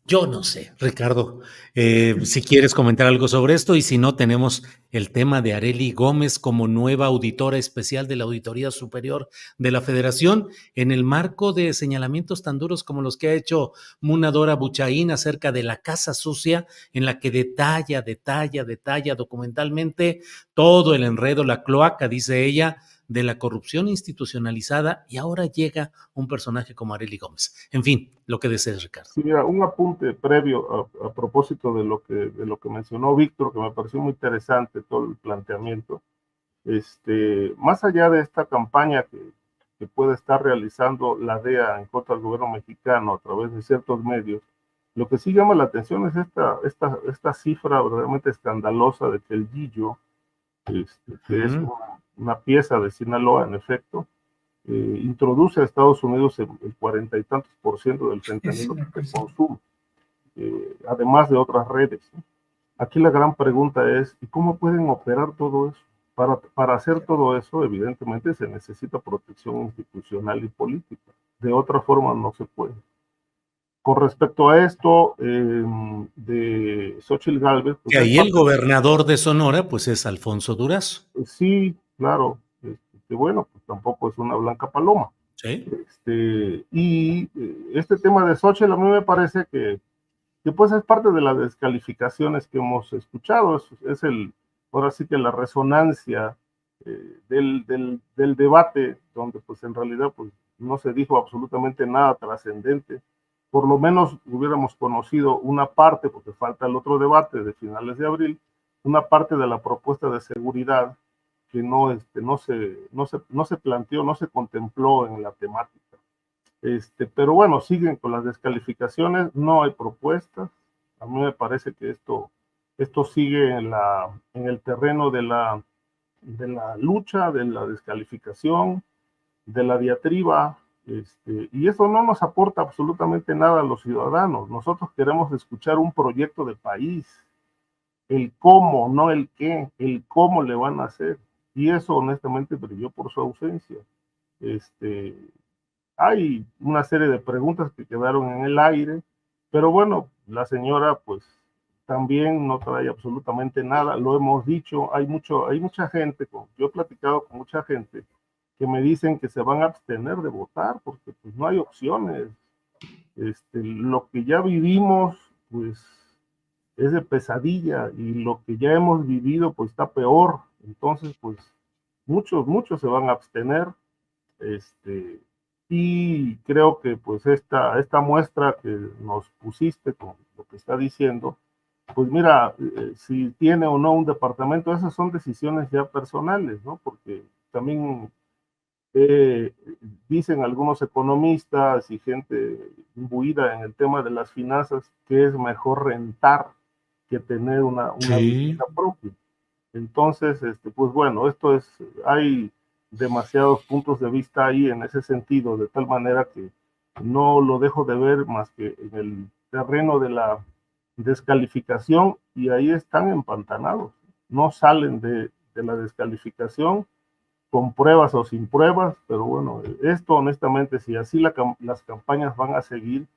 Yo no sé, Ricardo, si quieres comentar algo sobre esto y si no, tenemos el tema de Arely Gómez como nueva auditora especial de la Auditoría Superior de la Federación en el marco de señalamientos tan duros como los que ha hecho Muna Dora Buchaín acerca de la casa sucia, en la que detalla documentalmente todo el enredo, la cloaca, dice ella, de la corrupción institucionalizada, y ahora llega un personaje como Arely Gómez. En fin, lo que desees, Ricardo. Sí, mira, un apunte previo a propósito de lo que mencionó Víctor, que me pareció muy interesante todo el planteamiento. Más allá de esta campaña que puede estar realizando la DEA en contra del gobierno mexicano a través de ciertos medios, lo que sí llama la atención es esta cifra realmente escandalosa de que el Gillo, que es una pieza de Sinaloa, en efecto, introduce a Estados Unidos el 40 y tantos % del fentanilo que se consume, además de otras redes. Aquí la gran pregunta es, ¿y cómo pueden operar todo eso? Para hacer todo eso, evidentemente, se necesita protección institucional y política. De otra forma, no se puede. Con respecto a esto de Xóchitl Gálvez... Pues, y ahí el gobernador de Sonora, pues es Alfonso Durazo. Sí, claro. Que bueno, pues tampoco es una blanca paloma. Sí. Y este tema de Xóchitl a mí me parece que pues es parte de las descalificaciones que hemos escuchado. Ahora sí que la resonancia del debate, donde pues en realidad pues no se dijo absolutamente nada trascendente. Por lo menos hubiéramos conocido una parte, porque falta el otro debate de finales de abril, una parte de la propuesta de seguridad que no se planteó, no se contempló en la temática. Pero bueno, siguen con las descalificaciones, no hay propuestas. A mí me parece que esto sigue en el terreno de la lucha, de la descalificación, de la diatriba, y eso no nos aporta absolutamente nada a los ciudadanos. Nosotros queremos escuchar un proyecto de país, el cómo, no el qué, el cómo le van a hacer. Y eso honestamente brilló por su ausencia. Hay una serie de preguntas que quedaron en el aire, pero bueno, la señora pues también no trae absolutamente nada, lo hemos dicho, hay mucha gente, yo he platicado con mucha gente que me dicen que se van a abstener de votar porque pues no hay opciones. Lo que ya vivimos pues es de pesadilla y lo que ya hemos vivido pues está peor. Entonces pues muchos se van a abstener. Y creo que pues esta muestra que nos pusiste con lo que está diciendo, pues mira, si tiene o no un departamento, esas son decisiones ya personales, ¿no? Porque también dicen algunos economistas y gente imbuida en el tema de las finanzas que es mejor rentar que tener una vivienda propia. Entonces, pues bueno, hay demasiados puntos de vista ahí en ese sentido, de tal manera que no lo dejo de ver más que en el terreno de la descalificación, y ahí están empantanados, no salen de la descalificación con pruebas o sin pruebas, pero bueno, esto honestamente, si así las campañas van a seguir,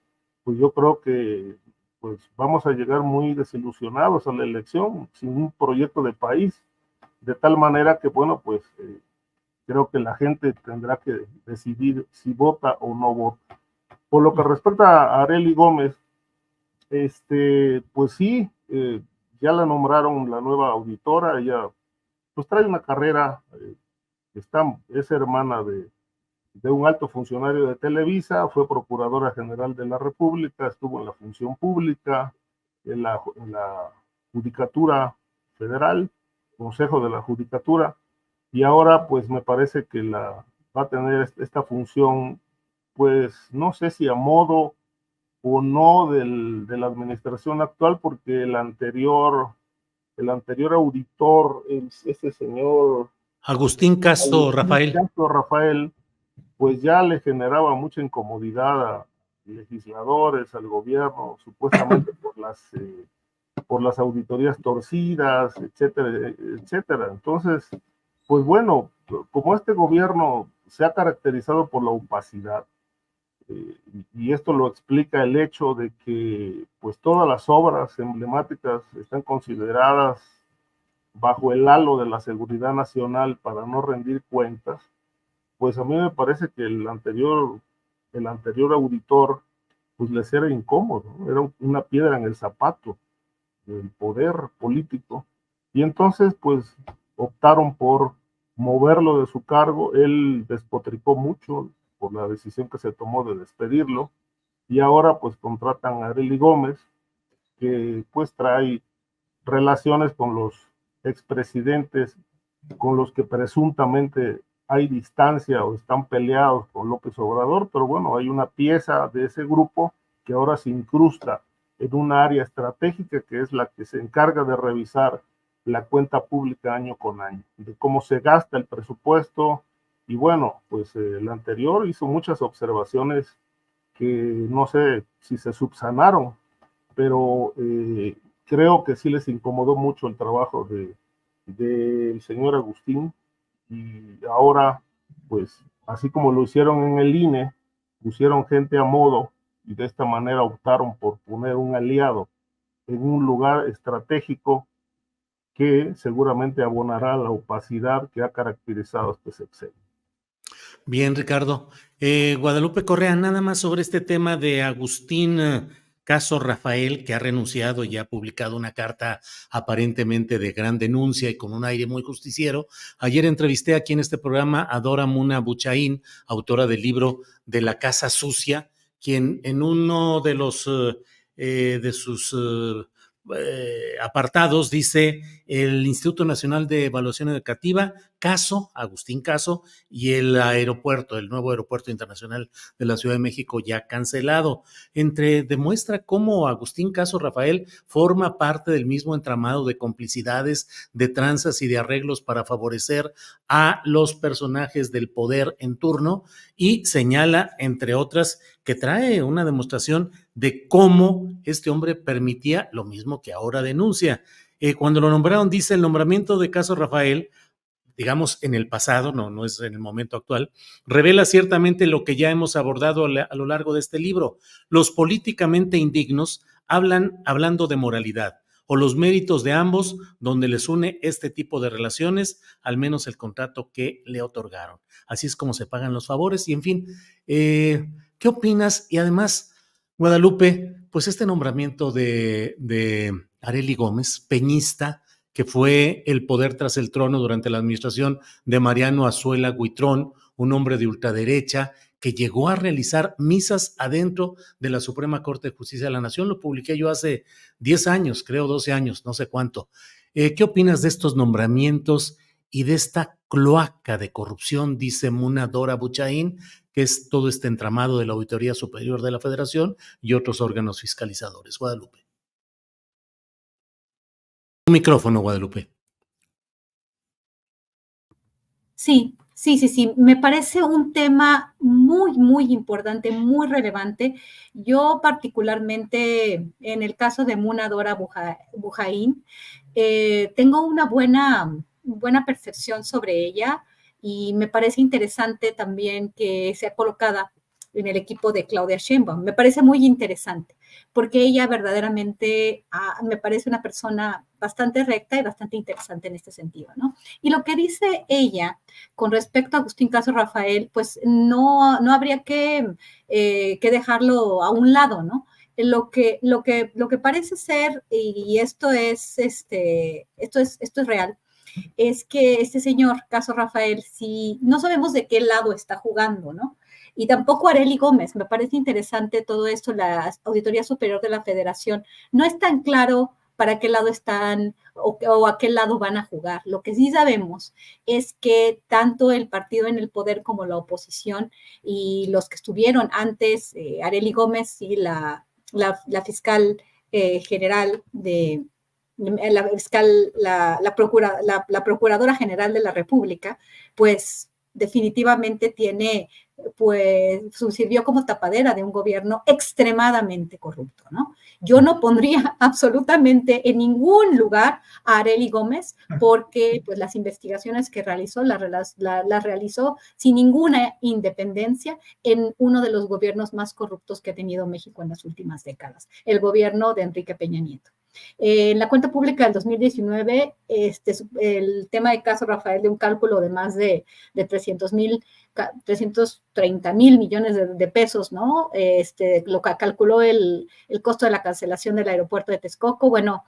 pues yo creo que pues vamos a llegar muy desilusionados a la elección, sin un proyecto de país, de tal manera que, bueno, pues creo que la gente tendrá que decidir si vota o no vota. Por lo que respecta a Arely Gómez, pues sí, ya la nombraron la nueva auditora, ella pues trae una carrera, es hermana de un alto funcionario de Televisa, fue procuradora general de la República, estuvo en la función pública, en la Judicatura Federal, Consejo de la Judicatura, y ahora pues me parece que va a tener esta función, pues no sé si a modo o no de la administración actual, porque el anterior auditor, este señor Agustín Castro Rafael, pues ya le generaba mucha incomodidad a legisladores, al gobierno, supuestamente por las auditorías torcidas, etcétera, etcétera. Entonces, pues bueno, como este gobierno se ha caracterizado por la opacidad, y esto lo explica el hecho de que pues todas las obras emblemáticas están consideradas bajo el halo de la seguridad nacional para no rendir cuentas, pues a mí me parece que el anterior auditor pues les era incómodo, ¿no? Era una piedra en el zapato del poder político, y entonces pues optaron por moverlo de su cargo. Él despotricó mucho por la decisión que se tomó de despedirlo, y ahora pues contratan a Arely Gómez, que pues trae relaciones con los expresidentes con los que presuntamente hay distancia o están peleados con López Obrador, pero bueno, hay una pieza de ese grupo que ahora se incrusta en una área estratégica que es la que se encarga de revisar la cuenta pública año con año, de cómo se gasta el presupuesto. Y bueno, pues el anterior hizo muchas observaciones que no sé si se subsanaron, pero creo que sí les incomodó mucho el trabajo del señor Agustín, y ahora, pues, así como lo hicieron en el INE, pusieron gente a modo, y de esta manera optaron por poner un aliado en un lugar estratégico que seguramente abonará la opacidad que ha caracterizado este sexenio. Bien, Ricardo. Guadalupe Correa, nada más sobre este tema de Agustín Caso Rafael, que ha renunciado y ha publicado una carta aparentemente de gran denuncia y con un aire muy justiciero. Ayer entrevisté aquí en este programa a Dora Muna Buchaín, autora del libro De la Casa Sucia, quien en uno de sus apartados dice: el Instituto Nacional de Evaluación Educativa, Caso, Agustín Caso, y el aeropuerto, el nuevo aeropuerto internacional de la Ciudad de México ya cancelado. Demuestra cómo Agustín Caso Rafael forma parte del mismo entramado de complicidades, de tranzas y de arreglos para favorecer a los personajes del poder en turno, y señala, entre otras, que trae una demostración de cómo este hombre permitía lo mismo que ahora denuncia. Cuando lo nombraron, dice: el nombramiento de Caso Rafael, digamos en el pasado, no es en el momento actual, revela ciertamente lo que ya hemos abordado a lo largo de este libro. Los políticamente indignos hablando de moralidad, o los méritos de ambos, donde les une este tipo de relaciones, al menos el contrato que le otorgaron. Así es como se pagan los favores. Y en fin, ¿qué opinas? Y además, Guadalupe, pues este nombramiento de Arely Gómez, peñista, que fue el poder tras el trono durante la administración de Mariano Azuela Huitrón, un hombre de ultraderecha que llegó a realizar misas adentro de la Suprema Corte de Justicia de la Nación. Lo publiqué yo hace 10 años, creo 12 años, no sé cuánto. ¿Qué opinas de estos nombramientos y de esta cloaca de corrupción, dice Muna Dora Buchaín, que es todo este entramado de la Auditoría Superior de la Federación y otros órganos fiscalizadores? Guadalupe. Un micrófono, Guadalupe. Sí. Me parece un tema muy, muy importante, muy relevante. Yo particularmente, en el caso de Muna Dora Buchaín, tengo una buena percepción sobre ella. y me parece interesante también que sea colocada en el equipo de Claudia Sheinbaum. Me parece muy interesante, porque ella verdaderamente me parece una persona bastante recta y bastante interesante en este sentido, ¿no? Y lo que dice ella con respecto a Agustín Caso Rafael, pues no habría que dejarlo a un lado, ¿no? Lo que parece ser, y esto es real, es que este señor, Caso Rafael, sí, no sabemos de qué lado está jugando, ¿no? Y tampoco Arely Gómez. Me parece interesante todo esto, la Auditoría Superior de la Federación. No es tan claro para qué lado están o a qué lado van a jugar. Lo que sí sabemos es que tanto el partido en el poder como la oposición y los que estuvieron antes, Arely Gómez y la fiscal general de la Procuradora General de la República, pues definitivamente sirvió como tapadera de un gobierno extremadamente corrupto, ¿no? Yo no pondría absolutamente en ningún lugar a Arely Gómez porque pues, las investigaciones que realizó las realizó sin ninguna independencia en uno de los gobiernos más corruptos que ha tenido México en las últimas décadas, el gobierno de Enrique Peña Nieto. En la cuenta pública del 2019, el tema de Caso Rafael de un cálculo de más de 330 mil millones de pesos, ¿no? Lo que calculó el costo de la cancelación del aeropuerto de Texcoco, bueno,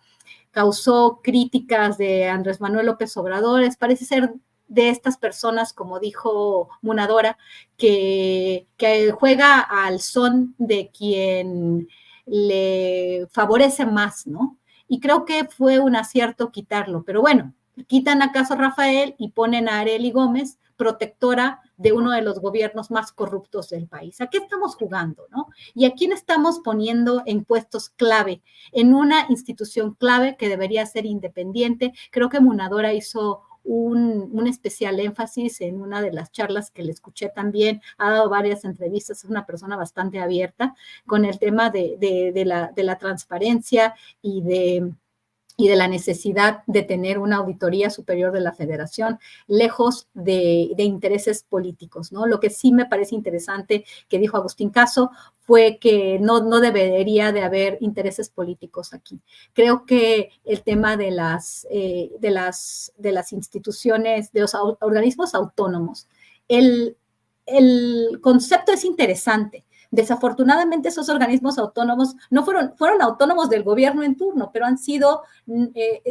causó críticas de Andrés Manuel López Obrador. Parece ser de estas personas, como dijo Munadora, que juega al son de quien le favorece más, ¿no? Y creo que fue un acierto quitarlo, pero bueno, quitan a Caso Rafael y ponen a Arely Gómez, protectora de uno de los gobiernos más corruptos del país. ¿A qué estamos jugando, no? ¿Y a quién estamos poniendo en puestos clave, en una institución clave que debería ser independiente? Creo que Munadora hizo un especial énfasis en una de las charlas que le escuché también, ha dado varias entrevistas, es una persona bastante abierta con el tema de la transparencia y de la necesidad de tener una auditoría superior de la Federación, lejos de intereses políticos, ¿no? Lo que sí me parece interesante que dijo Agustín Caso fue que no debería de haber intereses políticos aquí. Creo que el tema de las instituciones, de los organismos autónomos, el concepto es interesante. Desafortunadamente, esos organismos autónomos no fueron autónomos del gobierno en turno, pero han sido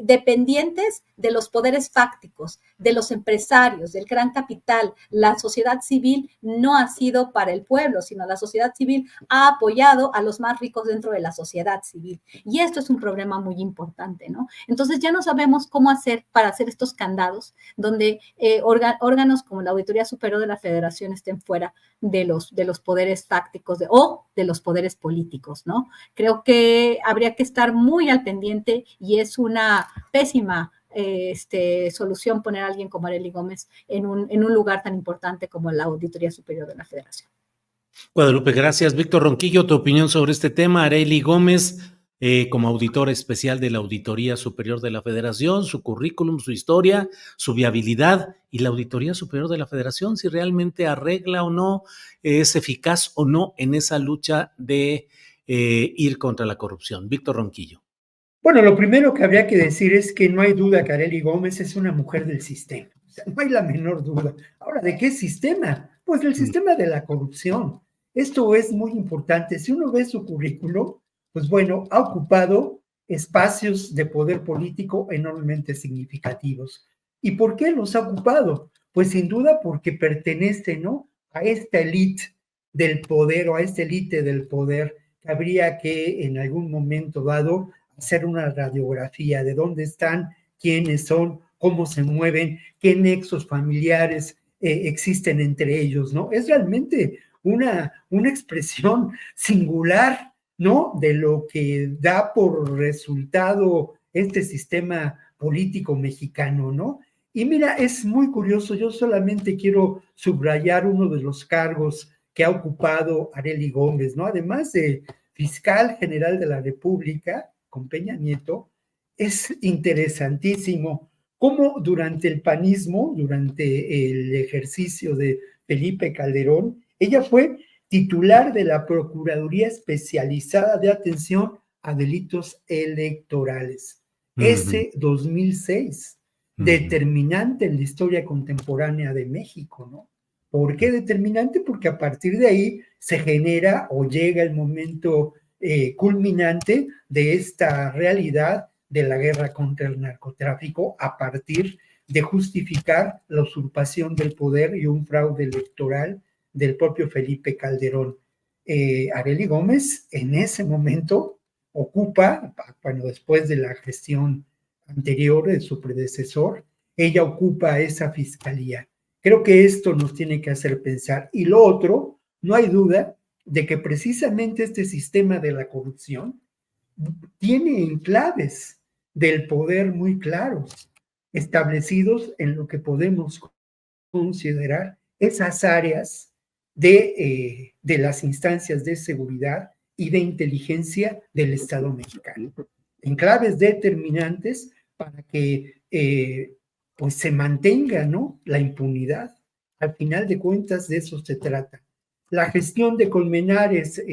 dependientes de los poderes fácticos, de los empresarios, del gran capital. La sociedad civil no ha sido para el pueblo, sino la sociedad civil ha apoyado a los más ricos dentro de la sociedad civil. Y esto es un problema muy importante, ¿no? Entonces ya no sabemos cómo hacer para hacer estos candados, donde órganos como la Auditoría Superior de la Federación estén fuera de los poderes fácticos o de los poderes políticos, ¿no? Creo que habría que estar muy al pendiente y es una pésima solución poner a alguien como Arely Gómez en un lugar tan importante como la Auditoría Superior de la Federación. Guadalupe, gracias. Víctor Ronquillo, tu opinión sobre este tema. Arely Gómez, como auditora especial de la Auditoría Superior de la Federación, su currículum, su historia, su viabilidad y la Auditoría Superior de la Federación, si realmente arregla o no, es eficaz o no en esa lucha de ir contra la corrupción. Víctor Ronquillo. Bueno, lo primero que habría que decir es que no hay duda que Arely Gómez es una mujer del sistema. O sea, no hay la menor duda. Ahora, ¿de qué sistema? Pues del sistema de la corrupción. Esto es muy importante. Si uno ve su currículum, pues bueno, ha ocupado espacios de poder político enormemente significativos. ¿Y por qué los ha ocupado? Pues sin duda porque pertenece, ¿no?, a esta élite del poder o a esta élite del poder que habría que en algún momento dado hacer una radiografía de dónde están, quiénes son, cómo se mueven, qué nexos familiares existen entre ellos, ¿no? Es realmente una expresión singular, ¿no?, de lo que da por resultado este sistema político mexicano, ¿no? Y mira, es muy curioso, yo solamente quiero subrayar uno de los cargos que ha ocupado Arely Gómez, ¿no? Además de fiscal general de la República, con Peña Nieto, es interesantísimo cómo durante el panismo, durante el ejercicio de Felipe Calderón, ella fue titular de la Procuraduría Especializada de Atención a Delitos Electorales. Ese 2006, determinante en la historia contemporánea de México, ¿no? ¿Por qué determinante? Porque a partir de ahí se genera o llega el momento culminante de esta realidad de la guerra contra el narcotráfico a partir de justificar la usurpación del poder y un fraude electoral del propio Felipe Calderón. Arely Gómez en ese momento ocupa, bueno, después de la gestión anterior de su predecesor, ella ocupa esa fiscalía. Creo que esto nos tiene que hacer pensar. Y lo otro, no hay duda de que precisamente este sistema de la corrupción tiene enclaves del poder muy claros, establecidos en lo que podemos considerar esas áreas de las instancias de seguridad y de inteligencia del Estado mexicano. Enclaves determinantes para que pues se mantenga, ¿no?, la impunidad. Al final de cuentas de eso se trata. La gestión de Colmenares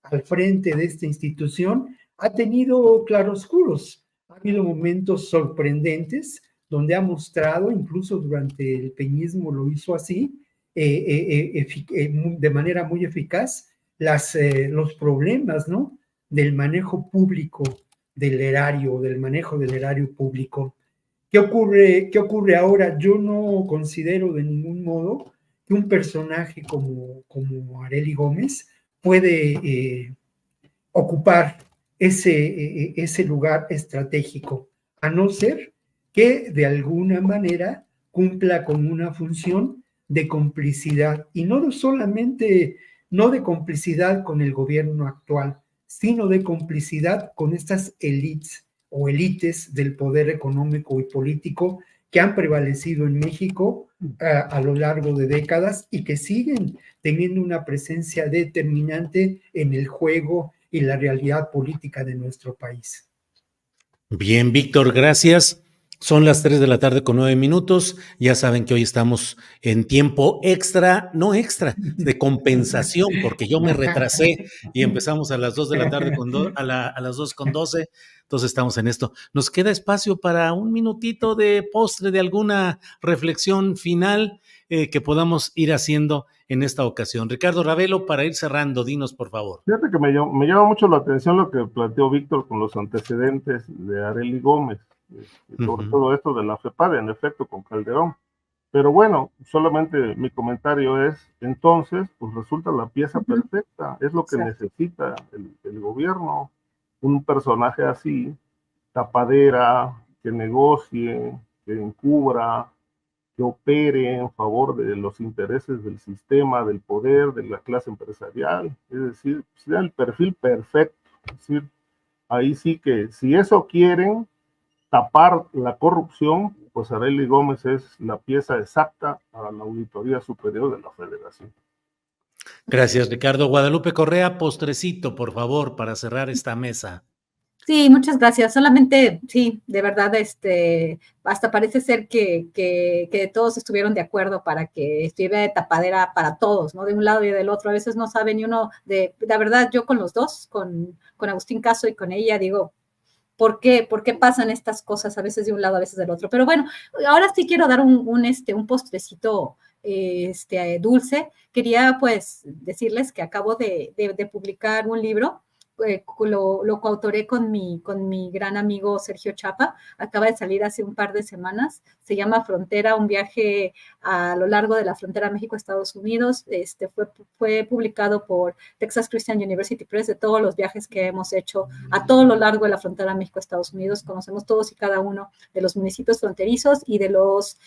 al frente de esta institución ha tenido claroscuros. Ha habido momentos sorprendentes donde ha mostrado, incluso durante el peñismo lo hizo así, de manera muy eficaz, los problemas, ¿no?, del manejo público del erario, del manejo del erario público. ¿Qué ocurre ahora? Yo no considero de ningún modo que un personaje como Arely Gómez puede ocupar ese lugar estratégico, a no ser que de alguna manera cumpla con una función de complicidad, y no solamente, no de complicidad con el gobierno actual, sino de complicidad con estas élites o élites del poder económico y político que han prevalecido en México a lo largo de décadas y que siguen teniendo una presencia determinante en el juego y la realidad política de nuestro país. Bien, Víctor, gracias. Son las 3:09 p.m. Ya saben que hoy estamos en tiempo extra, no extra, de compensación, porque yo me retrasé y empezamos a las 2 de la tarde a las 2:12. Entonces estamos en esto. Nos queda espacio para un minutito de postre, de alguna reflexión final que podamos ir haciendo en esta ocasión. Ricardo Ravelo, para ir cerrando, dinos por favor. Fíjate que me llama mucho la atención lo que planteó Víctor con los antecedentes de Arely Gómez, sobre todo esto de la FEPADE, en efecto, con Calderón. Pero bueno, solamente mi comentario es, entonces, pues resulta la pieza perfecta, es lo que necesita el gobierno, un personaje así, tapadera, que negocie, que encubra, que opere en favor de los intereses del sistema, del poder, de la clase empresarial. Es decir, sea el perfil perfecto. Es decir, ahí sí que si eso quieren, tapar la corrupción, pues Arely Gómez es la pieza exacta a la Auditoría Superior de la Federación. Gracias, Ricardo. Guadalupe Correa, postrecito, por favor, para cerrar esta mesa. Sí, muchas gracias. Solamente, sí, de verdad, hasta parece ser que todos estuvieron de acuerdo para que estuviera de tapadera para todos, ¿no? De un lado y del otro. A veces no sabe ni uno la verdad, yo con los dos, con Agustín Caso y con ella, digo, ¿por qué pasan estas cosas a veces de un lado, a veces del otro? Pero bueno, ahora sí quiero dar un postrecito dulce. Quería pues decirles que acabo de publicar un libro. Lo coautoré con mi gran amigo Sergio Chapa, acaba de salir hace un par de semanas, se llama Frontera, un viaje a lo largo de la frontera México-Estados Unidos, fue publicado por Texas Christian University Press, de todos los viajes que hemos hecho a todo lo largo de la frontera México-Estados Unidos, conocemos todos y cada uno de los municipios fronterizos y de los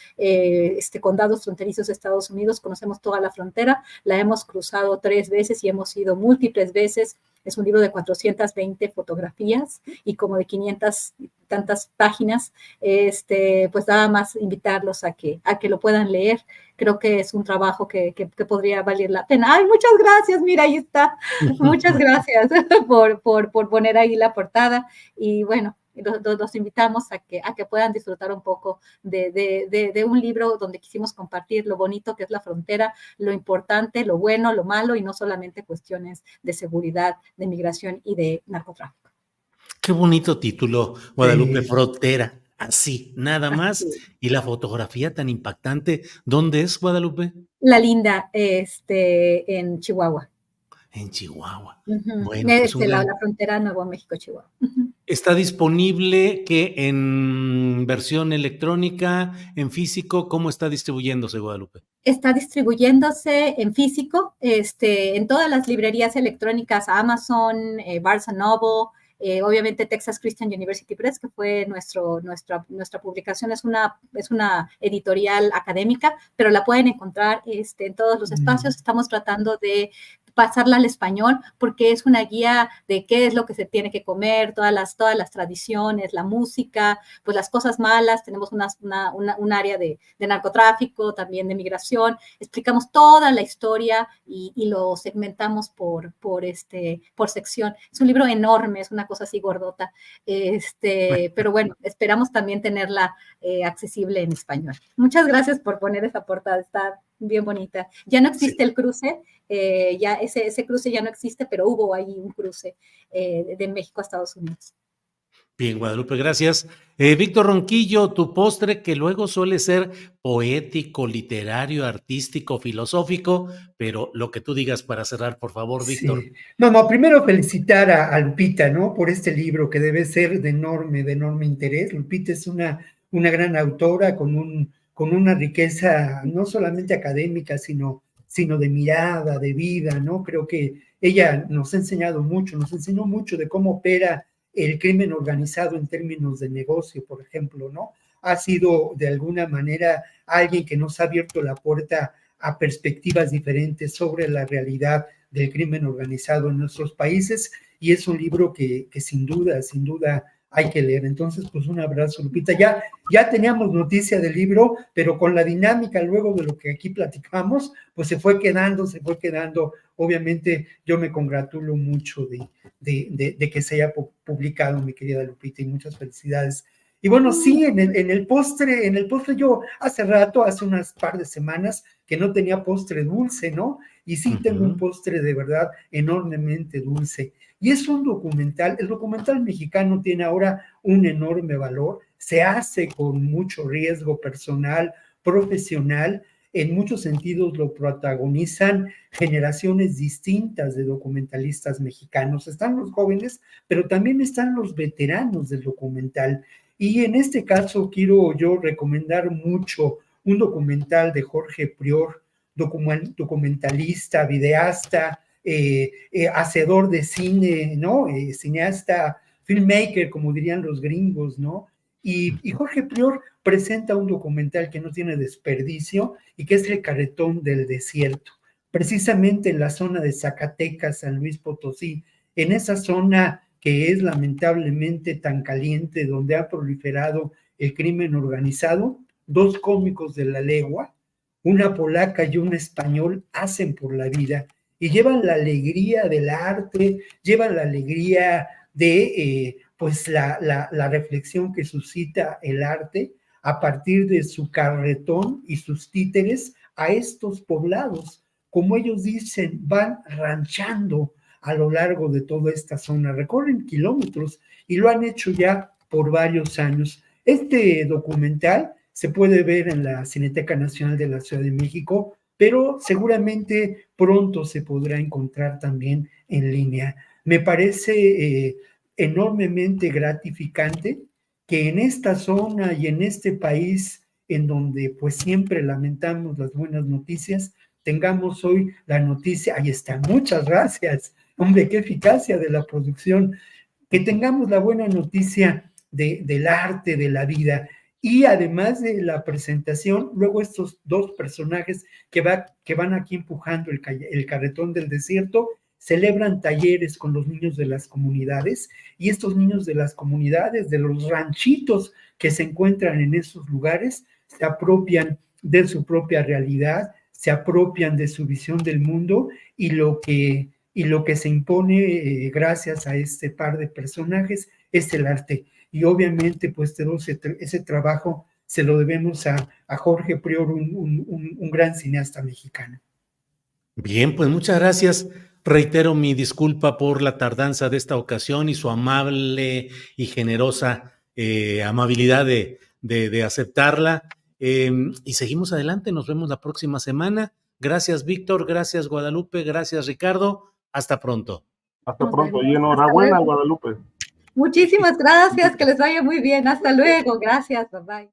condados fronterizos de Estados Unidos, conocemos toda la frontera, la hemos cruzado 3 veces y hemos ido múltiples veces. Es un libro de 420 fotografías y como de 500 y tantas páginas, pues nada más invitarlos a que lo puedan leer. Creo que es un trabajo que podría valer la pena. ¡Ay, muchas gracias! Mira, ahí está. Muchas gracias por poner ahí la portada. Y bueno, los invitamos a que puedan disfrutar un poco de un libro donde quisimos compartir lo bonito que es la frontera, lo importante, lo bueno, lo malo, y no solamente cuestiones de seguridad, de migración y de narcotráfico. Qué bonito título, Guadalupe, Sí. Frontera, así, nada más, Así. y la fotografía tan impactante. ¿Dónde es, Guadalupe? La Linda, en Chihuahua. En Chihuahua. Uh-huh. Bueno, pues un gran... La frontera Nuevo México-Chihuahua. Uh-huh. ¿Está disponible que en versión electrónica, en físico? ¿Cómo está distribuyéndose, Guadalupe? Está distribuyéndose en físico, en todas las librerías electrónicas, Amazon, Barnes & Noble, obviamente Texas Christian University Press, que fue nuestra publicación, es una editorial académica, pero la pueden encontrar en todos los espacios. Estamos tratando de pasarla al español, porque es una guía de qué es lo que se tiene que comer, todas las tradiciones, la música, pues las cosas malas. Tenemos un área de narcotráfico, también de migración. Explicamos toda la historia y lo segmentamos por sección. Es un libro enorme, es una cosa así gordota, pero bueno, esperamos también tenerla accesible en español. Muchas gracias por poner esa portada, está bien bonita. Ya no existe el cruce, ya ese cruce ya no existe, pero hubo ahí un cruce de México a Estados Unidos. Bien, Guadalupe, gracias. Víctor Ronquillo, tu postre, que luego suele ser poético, literario, artístico, filosófico, pero lo que tú digas para cerrar, por favor, Víctor. Sí. No, primero felicitar a Lupita, ¿no? Por este libro que debe ser de enorme interés. Lupita es una gran autora con una riqueza no solamente académica, sino de mirada, de vida, ¿no? Creo que ella nos enseñó mucho de cómo opera el crimen organizado en términos de negocio, por ejemplo, ¿no? Ha sido de alguna manera alguien que nos ha abierto la puerta a perspectivas diferentes sobre la realidad del crimen organizado en nuestros países, y es un libro que sin duda hay que leer. Entonces, pues un abrazo, Lupita. Ya teníamos noticia del libro, pero con la dinámica luego de lo que aquí platicamos, pues se fue quedando. Obviamente yo me congratulo mucho de que se haya publicado, mi querida Lupita, y muchas felicidades. Y bueno, sí, en el postre yo hace unas par de semanas que no tenía postre dulce, ¿no? Y sí tengo un postre de verdad enormemente dulce. Y es un documental, el documental mexicano tiene ahora un enorme valor, se hace con mucho riesgo personal, profesional, en muchos sentidos lo protagonizan generaciones distintas de documentalistas mexicanos. Están los jóvenes, pero también están los veteranos del documental. Y en este caso quiero yo recomendar mucho un documental de Jorge Prior, documentalista, videasta, hacedor de cine, ¿no? Cineasta, filmmaker, como dirían los gringos, ¿no? Y Jorge Prior presenta un documental que no tiene desperdicio y que es El Carretón del Desierto, precisamente en la zona de Zacatecas, San Luis Potosí, en esa zona que es lamentablemente tan caliente, donde ha proliferado el crimen organizado. Dos cómicos de la legua, una polaca y un español, hacen por la vida y llevan la alegría del arte, llevan la alegría de pues la reflexión que suscita el arte a partir de su carretón y sus títeres a estos poblados. Como ellos dicen, van ranchando a lo largo de toda esta zona, recorren kilómetros y lo han hecho ya por varios años. Este documental se puede ver en la Cineteca Nacional de la Ciudad de México, pero seguramente pronto se podrá encontrar también en línea. Me parece enormemente gratificante que en esta zona y en este país, en donde pues siempre lamentamos las buenas noticias, tengamos hoy la noticia. Ahí está, muchas gracias. Hombre, qué eficacia de la producción. Que tengamos la buena noticia del arte, de la vida. Y además de la presentación, luego estos dos personajes que van aquí empujando el carretón del desierto, celebran talleres con los niños de las comunidades, y estos niños de las comunidades, de los ranchitos que se encuentran en esos lugares, se apropian de su propia realidad, se apropian de su visión del mundo, y lo que se impone gracias a este par de personajes es el arte. y obviamente pues todo ese trabajo se lo debemos a Jorge Prior, un gran cineasta mexicano. Bien, pues muchas gracias. Reitero mi disculpa por la tardanza de esta ocasión y su amable y generosa amabilidad de aceptarla. Y seguimos adelante, nos vemos la próxima semana. Gracias, Víctor, gracias, Guadalupe, gracias, Ricardo. Hasta pronto. Hasta pronto y enhorabuena, Guadalupe. Muchísimas gracias, que les vaya muy bien. Hasta luego. Gracias, bye bye.